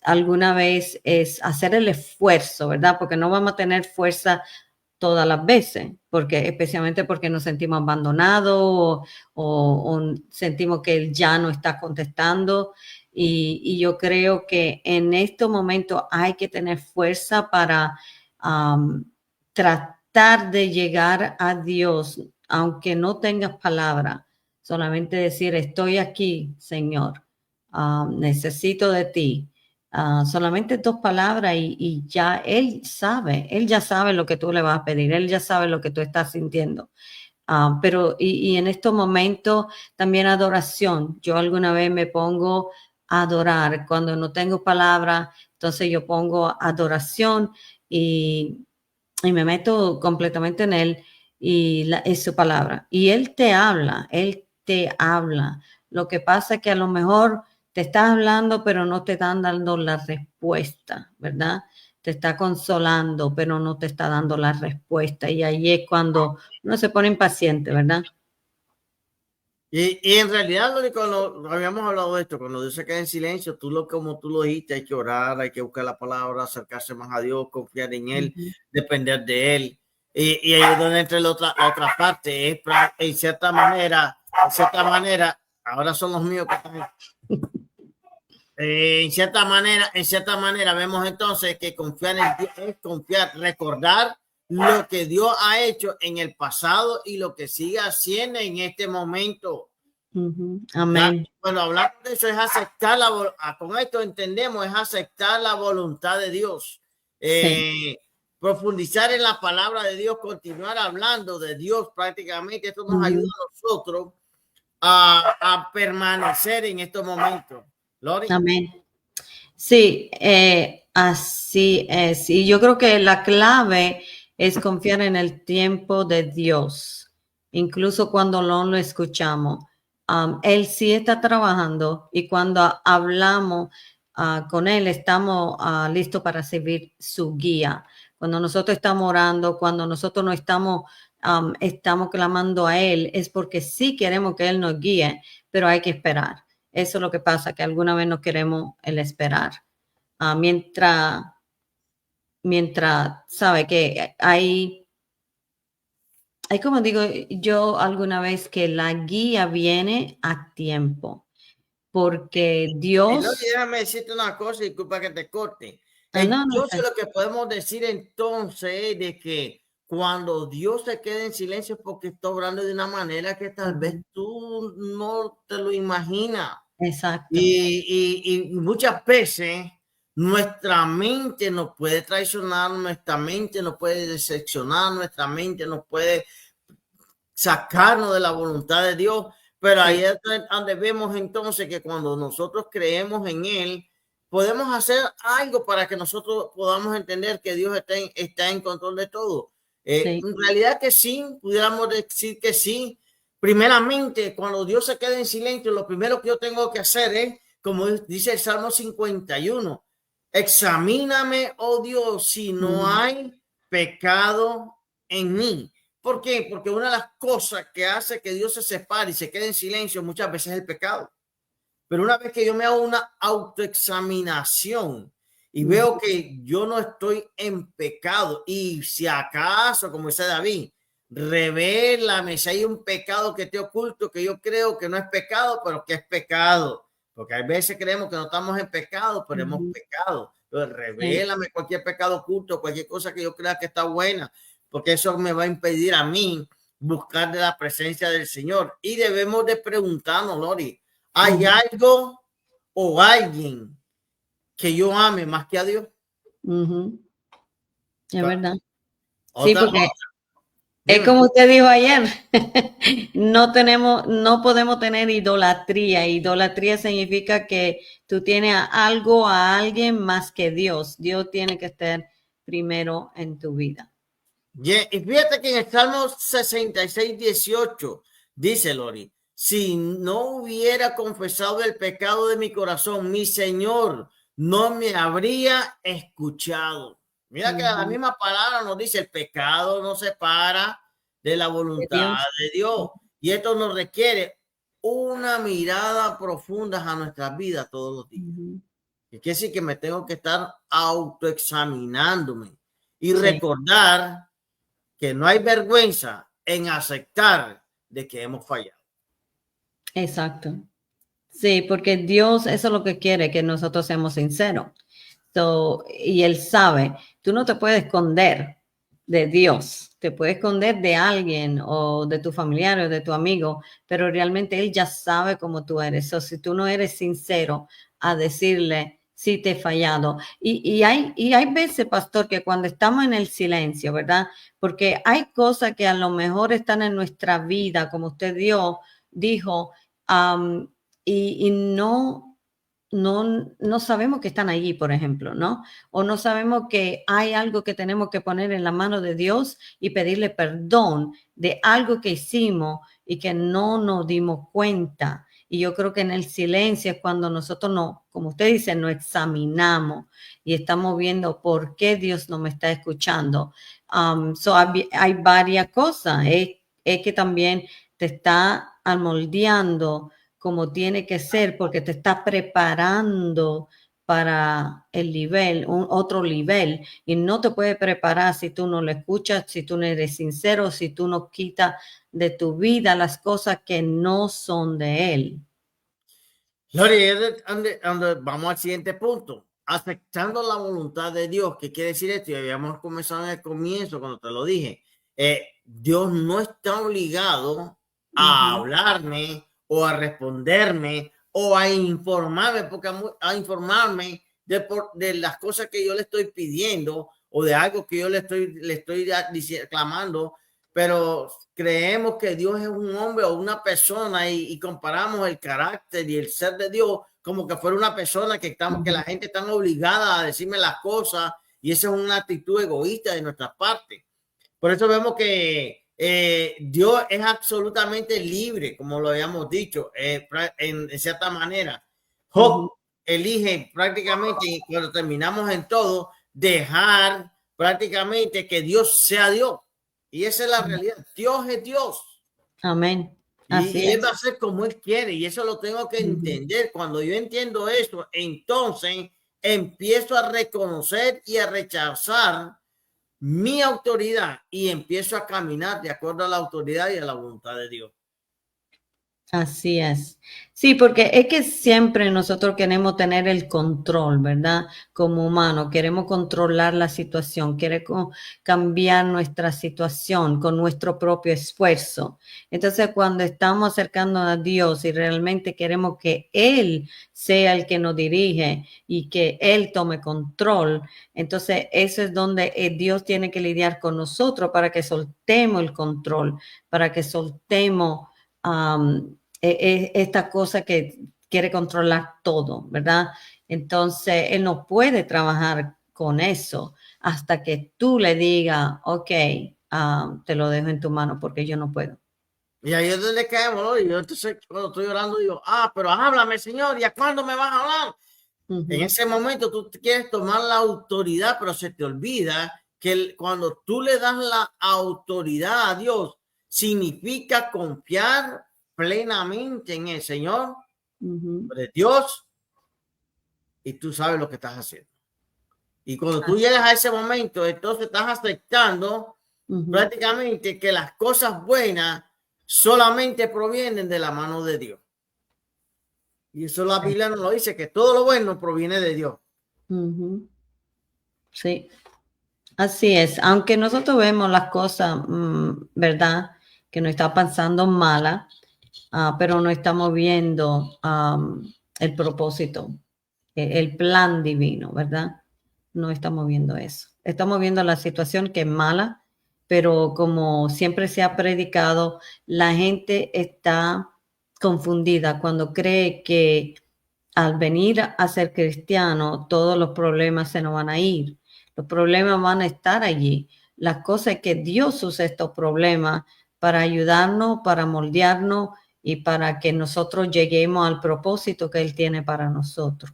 Alguna vez es hacer el esfuerzo, ¿verdad? Porque no vamos a tener fuerza todas las veces, porque especialmente porque nos sentimos abandonados o sentimos que él ya no está contestando. Y yo creo que en estos momentos hay que tener fuerza para tratar de llegar a Dios, aunque no tengas palabra, solamente decir, estoy aquí, Señor, necesito de ti. Solamente 2 palabras y ya él ya sabe lo que tú le vas a pedir, él ya sabe lo que tú estás sintiendo. Pero y en estos momentos también adoración. Yo alguna vez me pongo a adorar cuando no tengo palabras, entonces yo pongo adoración y me meto completamente en él y es su palabra. Y él te habla, él te habla. Lo que pasa es que a lo mejor te estás hablando, pero no te están dando la respuesta, ¿verdad? Te está consolando, pero no te está dando la respuesta. Y ahí es cuando uno se pone impaciente, ¿verdad? Y en realidad, cuando habíamos hablado de esto, cuando Dios se queda en silencio, como tú lo dijiste, hay que orar, hay que buscar la palabra, acercarse más a Dios, confiar en Él, depender de Él. Y ahí es donde entra la otra parte, es en cierta manera, ahora son los míos que están. En cierta manera vemos entonces que confiar en Dios es confiar, recordar lo que Dios ha hecho en el pasado y lo que sigue haciendo en este momento. Amén. Cuando hablamos de eso es aceptar con esto entendemos, es aceptar la voluntad de Dios. Sí. Profundizar en la palabra de Dios, continuar hablando de Dios prácticamente. Esto nos ayuda a nosotros a permanecer en estos momentos. Lori. Amén. Sí, así es. Y yo creo que la clave es confiar en el tiempo de Dios, incluso cuando no lo escuchamos. Él sí está trabajando y cuando hablamos con Él estamos listos para seguir su guía. Cuando nosotros estamos orando, cuando nosotros no estamos clamando a Él, es porque sí queremos que Él nos guíe, pero hay que esperar. Eso es lo que pasa, que alguna vez no queremos el esperar. Mientras sabe que hay como digo yo alguna vez que la guía viene a tiempo, porque No, Dios, déjame decirte una cosa, disculpa que te corte. no, no Entonces, sé, lo que podemos decir entonces es de que cuando Dios se queda en silencio es porque está obrando de una manera que tal vez tú no te lo imaginas. exacto. Y muchas veces nuestra mente nos puede traicionar, nuestra mente nos puede decepcionar, nuestra mente nos puede sacarnos de la voluntad de Dios. Pero ahí Sí. es donde vemos entonces que cuando nosotros creemos en Él, podemos hacer algo para que nosotros podamos entender que Dios está en control de todo. Sí. En realidad que sí, pudiéramos decir que sí. Primeramente, cuando Dios se queda en silencio, lo primero que yo tengo que hacer es, como dice el Salmo 51, examíname, oh Dios, si no hay pecado en mí. ¿Por qué? Porque una de las cosas que hace que Dios se separe y se quede en silencio muchas veces es el pecado. Pero una vez que yo me hago una autoexaminación y veo que yo no estoy en pecado y si acaso, como dice David, revélame si hay un pecado que te oculto que yo creo que no es pecado, pero que es pecado. Porque a veces creemos que no estamos en pecado, pero hemos pecado. Entonces, Sí. revélame cualquier pecado oculto, cualquier cosa que yo crea que está buena, porque eso me va a impedir a mí buscar de la presencia del Señor. Y debemos de preguntarnos, Lori, ¿hay algo o alguien que yo ame más que a Dios? Es verdad. Sí, Otra, porque es dime. como usted dijo ayer, no podemos tener idolatría. Idolatría significa que tú tienes algo a alguien más que Dios. Dios tiene que estar primero en tu vida. Y fíjate que en el Salmo 66:18 dice Lori, si no hubiera confesado el pecado de mi corazón, mi Señor, no me habría escuchado. Mira que la Ujú. misma palabra nos dice, el pecado nos separa de la De voluntad Dios. de Dios. Y esto nos requiere una mirada profunda a nuestras vidas todos los días. Ujú. Y quiere decir que me tengo que estar autoexaminándome y Sí, recordar que no hay vergüenza en aceptar de que hemos fallado. exacto. Sí, porque Dios eso es lo que quiere, que nosotros seamos sinceros. So, y Él sabe, tú no te puedes esconder de Dios, te puedes esconder de alguien o de tu familiar o de tu amigo, pero realmente Él ya sabe cómo tú eres. So, si tú no eres sincero a decirle, sí te he fallado. Y hay veces, pastor, que cuando estamos en el silencio, ¿verdad? Porque hay cosas que a lo mejor están en nuestra vida, como usted dijo, um, y no sabemos que están allí, por ejemplo, ¿no? O no sabemos que hay algo que tenemos que poner en la mano de Dios y pedirle perdón de algo que hicimos y que no nos dimos cuenta. Y yo creo que en el silencio es cuando nosotros no, como usted dice, nos examinamos y estamos viendo por qué Dios no me está escuchando. Hay varias cosas. Es que también te está amoldeando como tiene que ser, porque te está preparando para el nivel, otro nivel, y no te puede preparar si tú no lo escuchas, si tú no eres sincero, si tú no quitas de tu vida las cosas que no son de Él. Gloria, donde vamos al siguiente punto. Aceptando la voluntad de Dios. ¿Qué quiere decir esto? Y habíamos comenzado en el comienzo cuando te lo dije. Dios no está obligado a Ujú, hablarme o a responderme o a informarme, porque a informarme de las cosas que yo le estoy pidiendo o de algo que yo le estoy clamando, pero creemos que Dios es un hombre o una persona y comparamos el carácter y el ser de Dios como que fuera una persona que la ujú, gente está obligada a decirme las cosas, y esa es una actitud egoísta de nuestra parte. Por eso vemos que Dios es absolutamente libre, como lo habíamos dicho, en cierta manera. ujú, Job elige prácticamente, cuando terminamos en todo, dejar prácticamente que Dios sea Dios. Y esa es la ujú. realidad. Dios es Dios. Amén. Así Y Él va a es. hacer como Él quiere. Y eso lo tengo que Ujú. entender. Cuando yo entiendo eso, entonces empiezo a reconocer y a rechazar mi autoridad y empiezo a caminar de acuerdo a la autoridad y a la voluntad de Dios. Así es. Sí, porque es que siempre nosotros queremos tener el control, ¿verdad? Como humanos, queremos controlar la situación, queremos cambiar nuestra situación con nuestro propio esfuerzo. Entonces, cuando estamos acercando a Dios y realmente queremos que Él sea el que nos dirige y que Él tome control, entonces eso es donde Dios tiene que lidiar con nosotros para que soltemos el control, para que soltemos esta cosa que quiere controlar todo, ¿verdad? Entonces, él no puede trabajar con eso hasta que tú le digas, ok, te lo dejo en tu mano porque yo no puedo. Y ahí es donde caemos, ¿no? Y yo entonces cuando estoy orando digo, pero háblame, Señor, ¿y a cuándo me vas a hablar? En Ujú, ese momento tú quieres tomar la autoridad, pero se te olvida que cuando tú le das la autoridad a Dios, significa confiar plenamente en el Señor, ujú. de Dios, y tú sabes lo que estás haciendo. Y cuando tú Así llegas a es. ese momento, entonces estás aceptando Ujú, prácticamente que las cosas buenas solamente provienen de la mano de Dios. Y eso la sí. Biblia nos lo dice, que todo lo bueno proviene de Dios. Ujú, sí, así es. Aunque nosotros vemos las cosas, ¿verdad? Que nos está pasando mala, pero no estamos viendo el propósito, el plan divino, ¿verdad? No estamos viendo eso. Estamos viendo la situación que es mala, pero como siempre se ha predicado, la gente está confundida cuando cree que al venir a ser cristiano, todos los problemas se nos van a ir. Los problemas van a estar allí. La cosa es que Dios usa estos problemas para ayudarnos, para moldearnos y para que nosotros lleguemos al propósito que Él tiene para nosotros.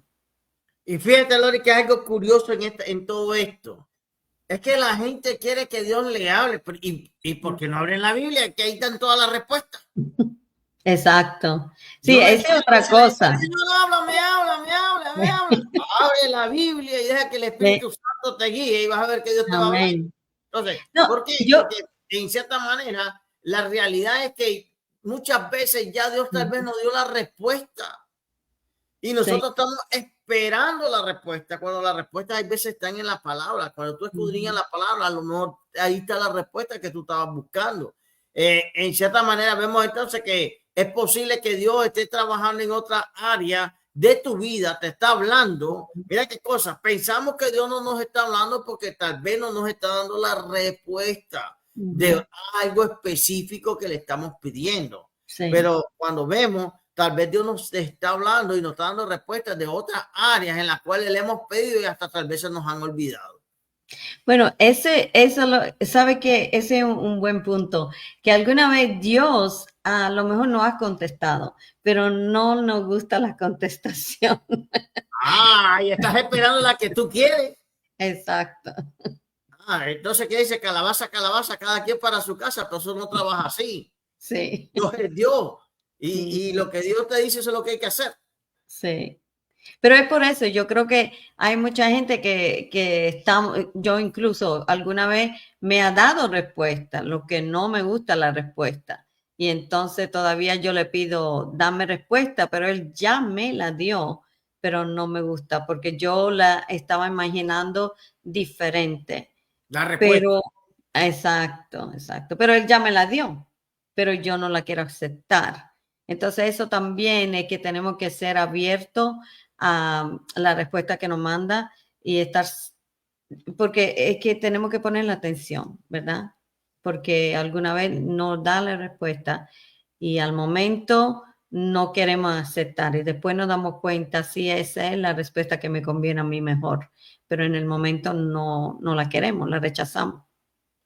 Y fíjate, Lori, que hay algo curioso en todo esto. Es que la gente quiere que Dios le hable. ¿Y por qué no abren la Biblia? Que ahí están todas las respuestas. Exacto. Sí, Yo no esa es entiendo otra esa gente. cosa. Señor, háblame. Abre la Biblia y deja que el Sí, Espíritu Santo te guíe y vas a ver que Dios te va a hablar. amén. Entonces, No, ¿por qué? yo, Porque en cierta manera la realidad es que muchas veces ya Dios tal vez nos dio la respuesta y sí, nosotros estamos esperando la respuesta, cuando la respuesta a veces están en la palabra. Cuando tú escudriñas la palabra, a lo mejor ahí está la respuesta que tú estabas buscando. En cierta manera vemos entonces que es posible que Dios esté trabajando en otra área de tu vida, te está hablando. Mira qué cosa, pensamos que Dios no nos está hablando porque tal vez no nos está dando la respuesta de algo específico que le estamos pidiendo. sí. Pero cuando vemos, tal vez Dios nos está hablando y nos está dando respuestas de otras áreas en las cuales le hemos pedido y hasta tal vez se nos han olvidado. Bueno, sabe que ese es un buen punto, que alguna vez Dios a lo mejor no ha contestado, pero no nos gusta la contestación. Y estás esperando la que tú quieres. Exacto. Entonces, ¿qué dice? Calabaza, calabaza, cada quien para su casa, pero eso no trabaja así. Sí. Dios es Dios. Y lo que Dios te dice, eso es lo que hay que hacer. Sí. Pero es por eso, yo creo que hay mucha gente que está, yo incluso alguna vez me ha dado respuesta, lo que no me gusta la respuesta. Y entonces todavía yo le pido, dame respuesta, pero él ya me la dio, pero no me gusta porque yo la estaba imaginando diferente. La respuesta. Pero, exacto, pero él ya me la dio, pero yo no la quiero aceptar. Entonces eso también es que tenemos que ser abiertos a la respuesta que nos manda y estar, porque es que tenemos que poner la atención, ¿verdad? Porque alguna vez nos da la respuesta y al momento no queremos aceptar y después nos damos cuenta si esa es la respuesta que me conviene a mí mejor, pero en el momento no la queremos, la rechazamos.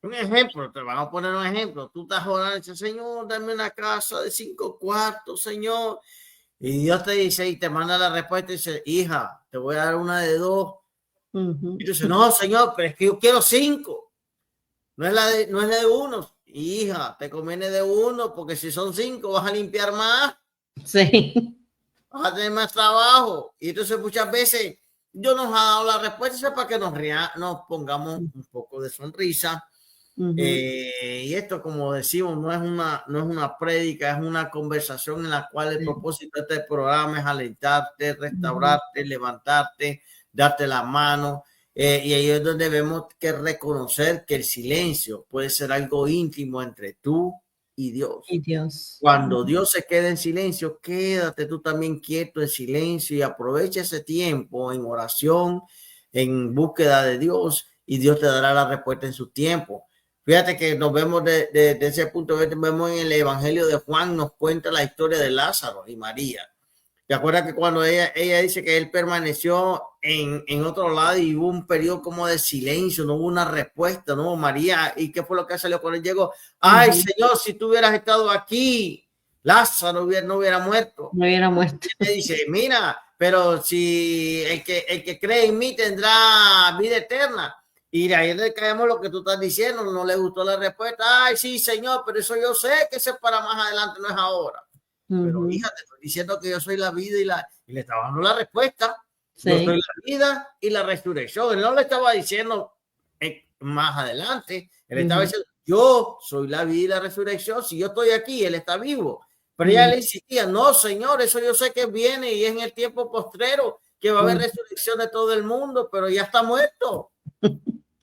Un ejemplo, te van a poner un ejemplo. Tú estás orando y dices, Señor, dame una casa de 5 cuartos, Señor. Y Dios te dice y te manda la respuesta y dice, hija, te voy a dar una de 2. Y tú dices, no, Señor, pero es que yo quiero 5. No es la de 1. Hija, te conviene de 1 porque si son 5 vas a limpiar más, Sí. vas a tener más trabajo. Y entonces muchas veces Dios nos ha dado la respuesta para que nos pongamos un poco de sonrisa. Y esto, como decimos, no es una prédica, es una conversación en la cual el propósito de este programa es alentarte, restaurarte, levantarte, darte la mano. Y ahí es donde debemos que reconocer que el silencio puede ser algo íntimo entre tú y Dios. Y Dios. Cuando Dios se queda en silencio, quédate tú también quieto en silencio y aprovecha ese tiempo en oración, en búsqueda de Dios, y Dios te dará la respuesta en su tiempo. Fíjate que nos vemos de ese punto de vista, vemos en el Evangelio de Juan, nos cuenta la historia de Lázaro y María. ¿Te acuerdas que cuando ella dice que él permaneció en otro lado y hubo un periodo como de silencio, no hubo una respuesta, no? María, ¿y qué fue lo que salió cuando él llegó? Ay, Señor, si tú hubieras estado aquí, Lázaro no hubiera muerto. No hubiera muerto. Y le dice, mira, pero si el que cree en mí tendrá vida eterna. Y de ahí le caemos lo que tú estás diciendo, no le gustó la respuesta. Ay, sí, Señor, pero eso yo sé que eso es para más adelante, no es ahora. Pero hija, te estoy diciendo que yo soy la vida y le estaba dando la respuesta. Sí. Yo soy la vida y la resurrección. Él no le estaba diciendo más adelante. Él estaba diciendo, yo soy la vida y la resurrección. Si yo estoy aquí, él está vivo. Pero ella le insistía, no, Señor, eso yo sé que viene y es en el tiempo postrero que va a haber resurrección de todo el mundo, pero ya está muerto.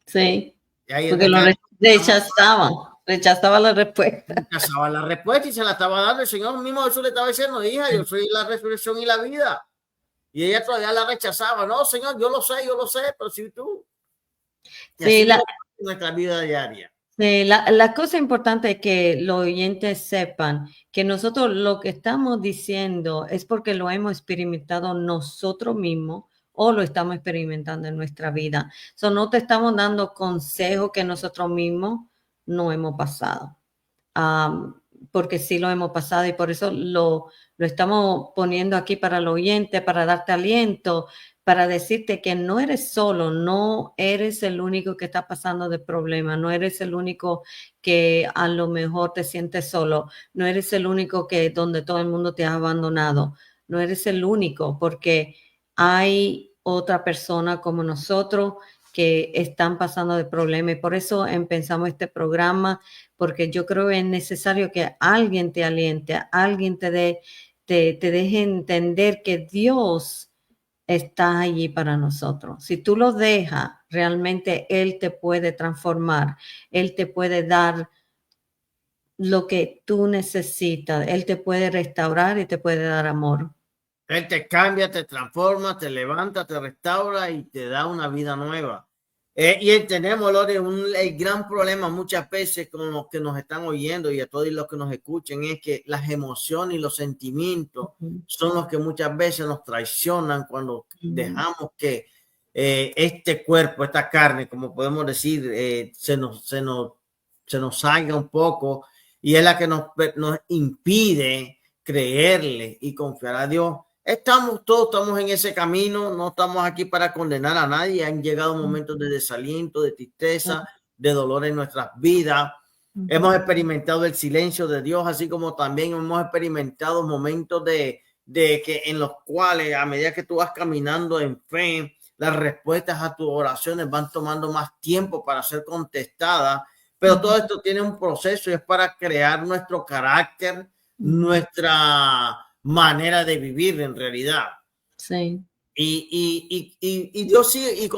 Sí, Y ahí porque lo rechazaba la respuesta. Rechazaba la respuesta y se la estaba dando. El Señor mismo Jesús le estaba diciendo, hija, yo soy la resurrección y la vida. Y ella todavía la rechazaba. No, Señor, yo lo sé, pero si tú. Y Sí, así nuestra vida diaria. sí, la cosa importante es que los oyentes sepan que nosotros lo que estamos diciendo es porque lo hemos experimentado nosotros mismos o lo estamos experimentando en nuestra vida. No te estamos dando consejos que nosotros mismos no hemos pasado. Porque sí lo hemos pasado y por eso lo estamos poniendo aquí para el oyente, para darte aliento, para decirte que no eres solo, no eres el único que está pasando de problema, no eres el único que a lo mejor te sientes solo, no eres el único que donde todo el mundo te ha abandonado, no eres el único, porque hay otra persona como nosotros que están pasando de problemas y por eso empezamos este programa, porque yo creo que es necesario que alguien te aliente, alguien te deje entender que Dios está allí para nosotros. Si tú lo dejas, realmente Él te puede transformar, Él te puede dar lo que tú necesitas, Él te puede restaurar y te puede dar amor. Él te cambia, te transforma, te levanta, te restaura y te da una vida nueva. Y entendemos, Lore, el gran problema muchas veces con los que nos están oyendo y a todos los que nos escuchen es que las emociones y los sentimientos son los que muchas veces nos traicionan cuando dejamos que este cuerpo, esta carne, como podemos decir, se nos salga un poco y es la que nos impide creerle y confiar a Dios. Todos estamos en ese camino, no estamos aquí para condenar a nadie. Han llegado momentos de desaliento, de tristeza, de dolor en nuestras vidas. Hemos experimentado el silencio de Dios, así como también hemos experimentado momentos de que en los cuales a medida que tú vas caminando en fe, las respuestas a tus oraciones van tomando más tiempo para ser contestadas. Pero todo esto tiene un proceso y es para crear nuestro carácter, nuestra manera de vivir en realidad. Sí. Y Dios sigue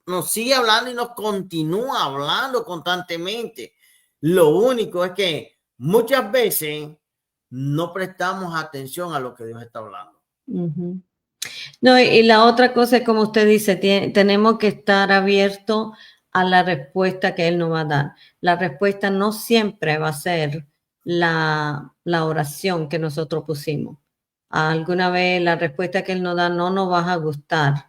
nos sigue hablando y nos continúa hablando constantemente. Lo único es que muchas veces no prestamos atención a lo que Dios está hablando. No, y la otra cosa es como usted dice, tenemos que estar abiertos a la respuesta que Él nos va a dar. La respuesta no siempre va a ser la oración que nosotros pusimos. Alguna vez la respuesta que Él nos da no nos va a gustar,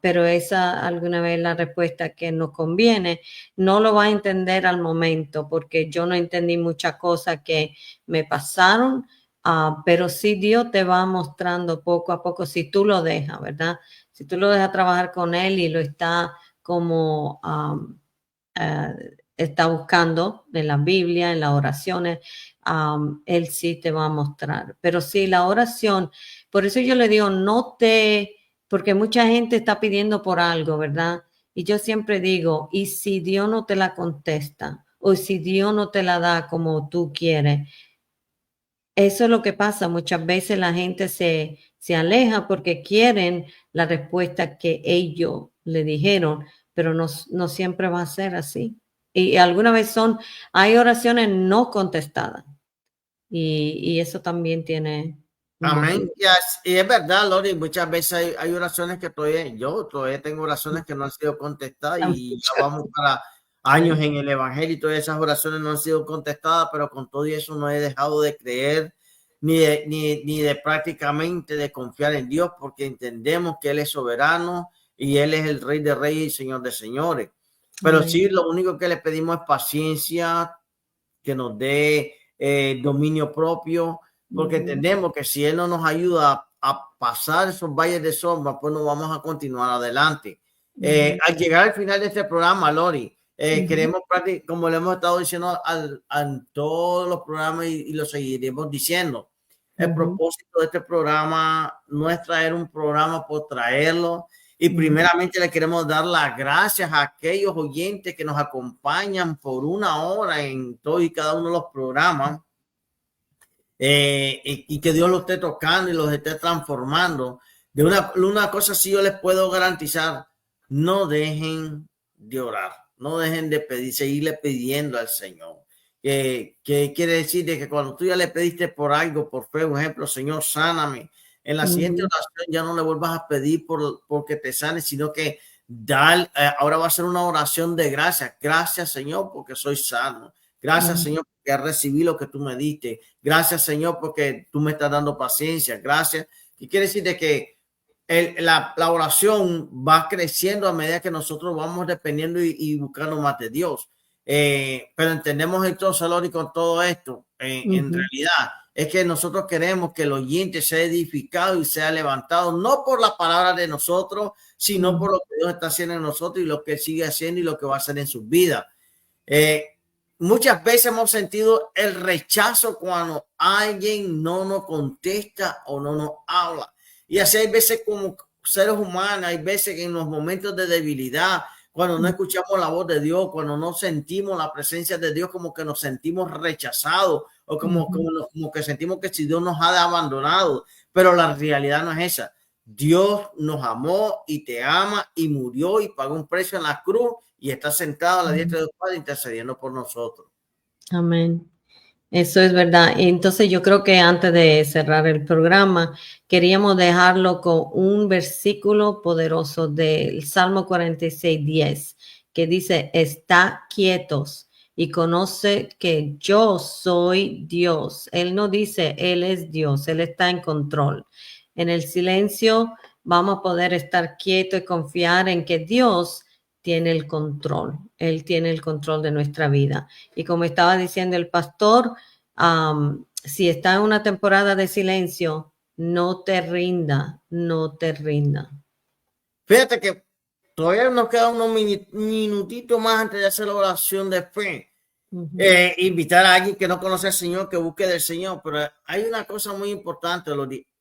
pero esa alguna vez la respuesta que nos conviene no lo va a entender al momento, porque yo no entendí muchas cosas que me pasaron, pero sí Dios te va mostrando poco a poco si tú lo dejas, ¿verdad? Si tú lo dejas trabajar con Él y lo está como está buscando en la Biblia, en las oraciones, Él sí te va a mostrar. Pero sí, la oración, por eso yo le digo, porque mucha gente está pidiendo por algo, ¿verdad? Y yo siempre digo, ¿y si Dios no te la contesta? O si Dios no te la da como tú quieres. Eso es lo que pasa. Muchas veces la gente se aleja porque quieren la respuesta que ellos le dijeron, pero no siempre va a ser así. Y alguna vez hay oraciones no contestadas. Y eso también tiene un Amén. motivo. Y es verdad, Lori, muchas veces hay oraciones que yo todavía tengo oraciones que no han sido contestadas y ya vamos para años en el evangelio y todas esas oraciones no han sido contestadas, pero con todo eso no he dejado de creer ni de prácticamente de confiar en Dios, porque entendemos que Él es soberano y Él es el Rey de Reyes y Señor de Señores. Pero sí, lo único que le pedimos es paciencia, que nos dé dominio propio, porque entendemos que si Él no nos ayuda a pasar esos valles de sombra, pues no vamos a continuar adelante. Al llegar al final de este programa, Lori, queremos, como le hemos estado diciendo en todos los programas y lo seguiremos diciendo, el propósito de este programa no es traer un programa por traerlo. Y primeramente le queremos dar las gracias a aquellos oyentes que nos acompañan por una hora en todo y cada uno de los programas. Y que Dios los esté tocando y los esté transformando. De una cosa sí yo les puedo garantizar, no dejen de orar, no dejen de pedir, seguirle pidiendo al Señor. Que quiere decir de que cuando tú ya le pediste por algo, por fe, un ejemplo, Señor, sáname. En la siguiente oración ya no le vuelvas a pedir porque te sane, sino que ahora va a ser una oración de gracias. Gracias, Señor, porque soy sano. Gracias, Señor, porque recibí lo que tú me diste. Gracias, Señor, porque tú me estás dando paciencia. Gracias. Y quiere decir de que la oración va creciendo a medida que nosotros vamos dependiendo y buscando más de Dios. Pero entendemos entonces, Lori, con todo esto, en realidad es que nosotros queremos que el oyente sea edificado y sea levantado, no por la palabra de nosotros, sino por lo que Dios está haciendo en nosotros y lo que sigue haciendo y lo que va a hacer en sus vidas. Muchas veces hemos sentido el rechazo cuando alguien no nos contesta o no nos habla. Y así hay veces como seres humanos, hay veces que en los momentos de debilidad, cuando no escuchamos la voz de Dios, cuando no sentimos la presencia de Dios, como que nos sentimos rechazados o como que sentimos que si Dios nos ha abandonado. Pero la realidad no es esa. Dios nos amó y te ama y murió y pagó un precio en la cruz y está sentado a la diestra de Dios Padre intercediendo por nosotros. Amén. Eso es verdad. Entonces yo creo que antes de cerrar el programa, queríamos dejarlo con un versículo poderoso del Salmo 46:10, que dice, está quietos y conoce que yo soy Dios. Él no dice, Él es Dios, Él está en control. En el silencio vamos a poder estar quietos y confiar en que Dios tiene el control. Él tiene el control de nuestra vida. Y como estaba diciendo el pastor, si está en una temporada de silencio, no te rinda, no te rinda. Fíjate que todavía nos queda unos minutitos más antes de hacer la oración de fe. Invitar a alguien que no conoce al Señor, que busque del Señor, pero hay una cosa muy importante,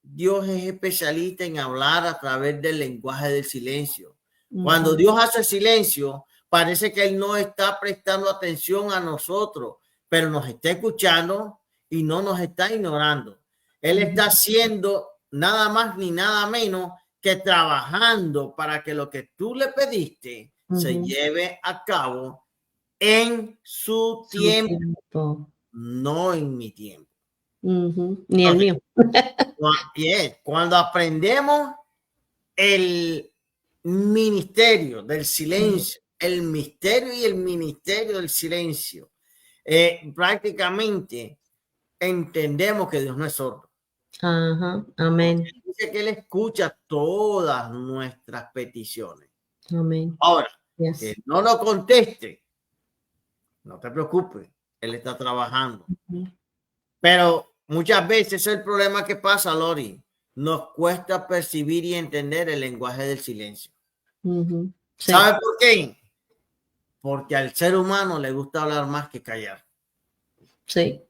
Dios es especialista en hablar a través del lenguaje del silencio. Cuando Dios hace silencio, parece que Él no está prestando atención a nosotros, pero nos está escuchando y no nos está ignorando. Él está haciendo nada más ni nada menos que trabajando para que lo que tú le pediste se lleve a cabo en su tiempo, no en mi tiempo. Ni el mío. Cuando aprendemos el ministerio del silencio, el misterio y el ministerio del silencio, prácticamente entendemos que Dios no es sordo. Amén. Dice que Él escucha todas nuestras peticiones. Amén. Ahora, que no lo conteste, no te preocupes, Él está trabajando. Pero muchas veces es el problema que pasa, Lori. Nos cuesta percibir y entender el lenguaje del silencio. Sí. ¿Sabe por qué? Porque al ser humano le gusta hablar más que callar. Sí.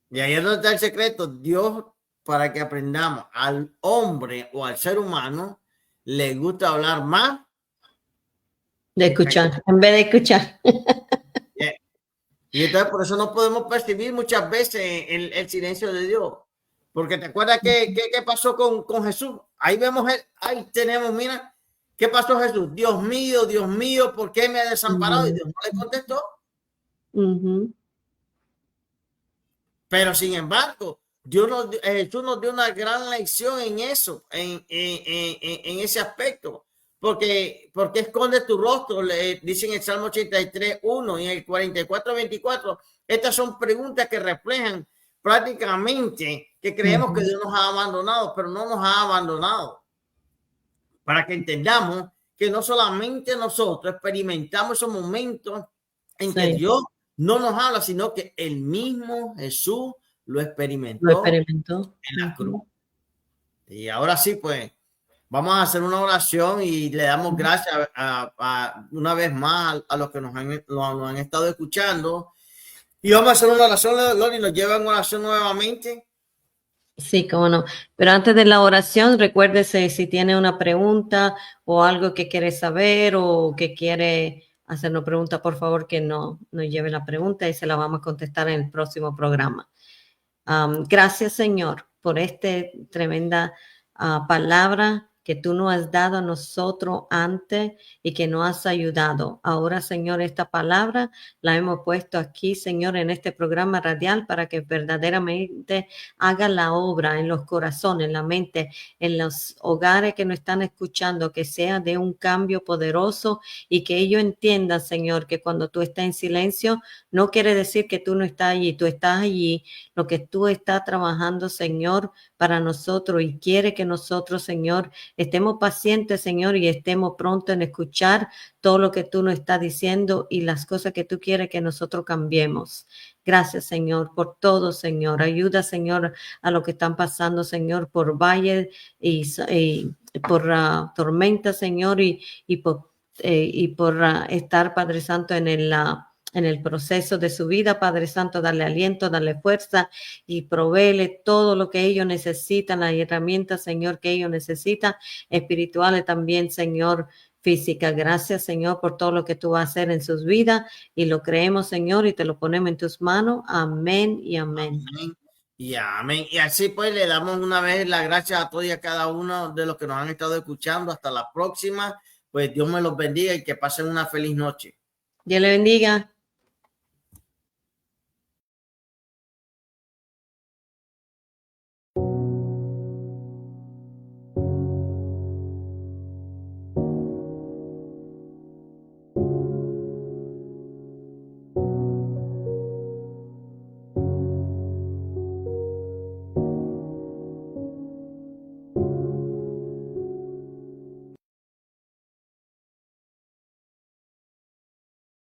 Y ahí es donde está el secreto. Dios, para que aprendamos, al hombre o al ser humano le gusta hablar más de escuchar, en vez de escuchar. Y entonces por eso no podemos percibir muchas veces el silencio de Dios. Porque te acuerdas qué pasó con Jesús. Ahí vemos, ahí tenemos, mira, ¿qué pasó Jesús? Dios mío, ¿por qué me ha desamparado? Y Dios no le contestó. Pero sin embargo, Jesús nos dio una gran lección en eso, en ese aspecto. Porque esconde tu rostro, le dice en el Salmo 83:1 y en el 44:24. Estas son preguntas que reflejan prácticamente que creemos que Dios nos ha abandonado, pero no nos ha abandonado. Para que entendamos que no solamente nosotros experimentamos esos momentos en que Dios no nos habla, sino que el mismo Jesús lo experimentó en la cruz. Y ahora sí, pues, vamos a hacer una oración y le damos gracias una vez más a los que nos han estado escuchando. Y vamos a hacer una oración, Lori, nos lleva en oración nuevamente. Sí, cómo no. Pero antes de la oración, recuérdese si tiene una pregunta o algo que quiere saber o que quiere hacernos pregunta, por favor, que nos lleve la pregunta y se la vamos a contestar en el próximo programa. Gracias, Señor, por esta tremenda palabra que tú nos has dado a nosotros antes y que nos has ayudado. Ahora, Señor, esta palabra la hemos puesto aquí, Señor, en este programa radial para que verdaderamente haga la obra en los corazones, en la mente, en los hogares que nos están escuchando, que sea de un cambio poderoso y que ellos entiendan, Señor, que cuando tú estás en silencio, no quiere decir que tú no estás allí, tú estás allí, lo que tú estás trabajando, Señor, para nosotros y quiere que nosotros, Señor, estemos pacientes, Señor, y estemos prontos en escuchar todo lo que tú nos estás diciendo y las cosas que tú quieres que nosotros cambiemos. Gracias, Señor, por todo, Señor. Ayuda, Señor, a lo que están pasando, Señor, por valle y por tormenta, Señor, y por estar, Padre Santo, en el proceso de su vida, Padre Santo, darle aliento, darle fuerza y proveerle todo lo que ellos necesitan, las herramientas, Señor, que ellos necesitan, espirituales también, Señor, física. Gracias, Señor, por todo lo que tú vas a hacer en sus vidas y lo creemos, Señor, y te lo ponemos en tus manos. Amén y amén. Amén. Y amén. Y así pues le damos una vez las gracias a todos y a cada uno de los que nos han estado escuchando. Hasta la próxima. Pues Dios me los bendiga y que pasen una feliz noche. Dios le bendiga.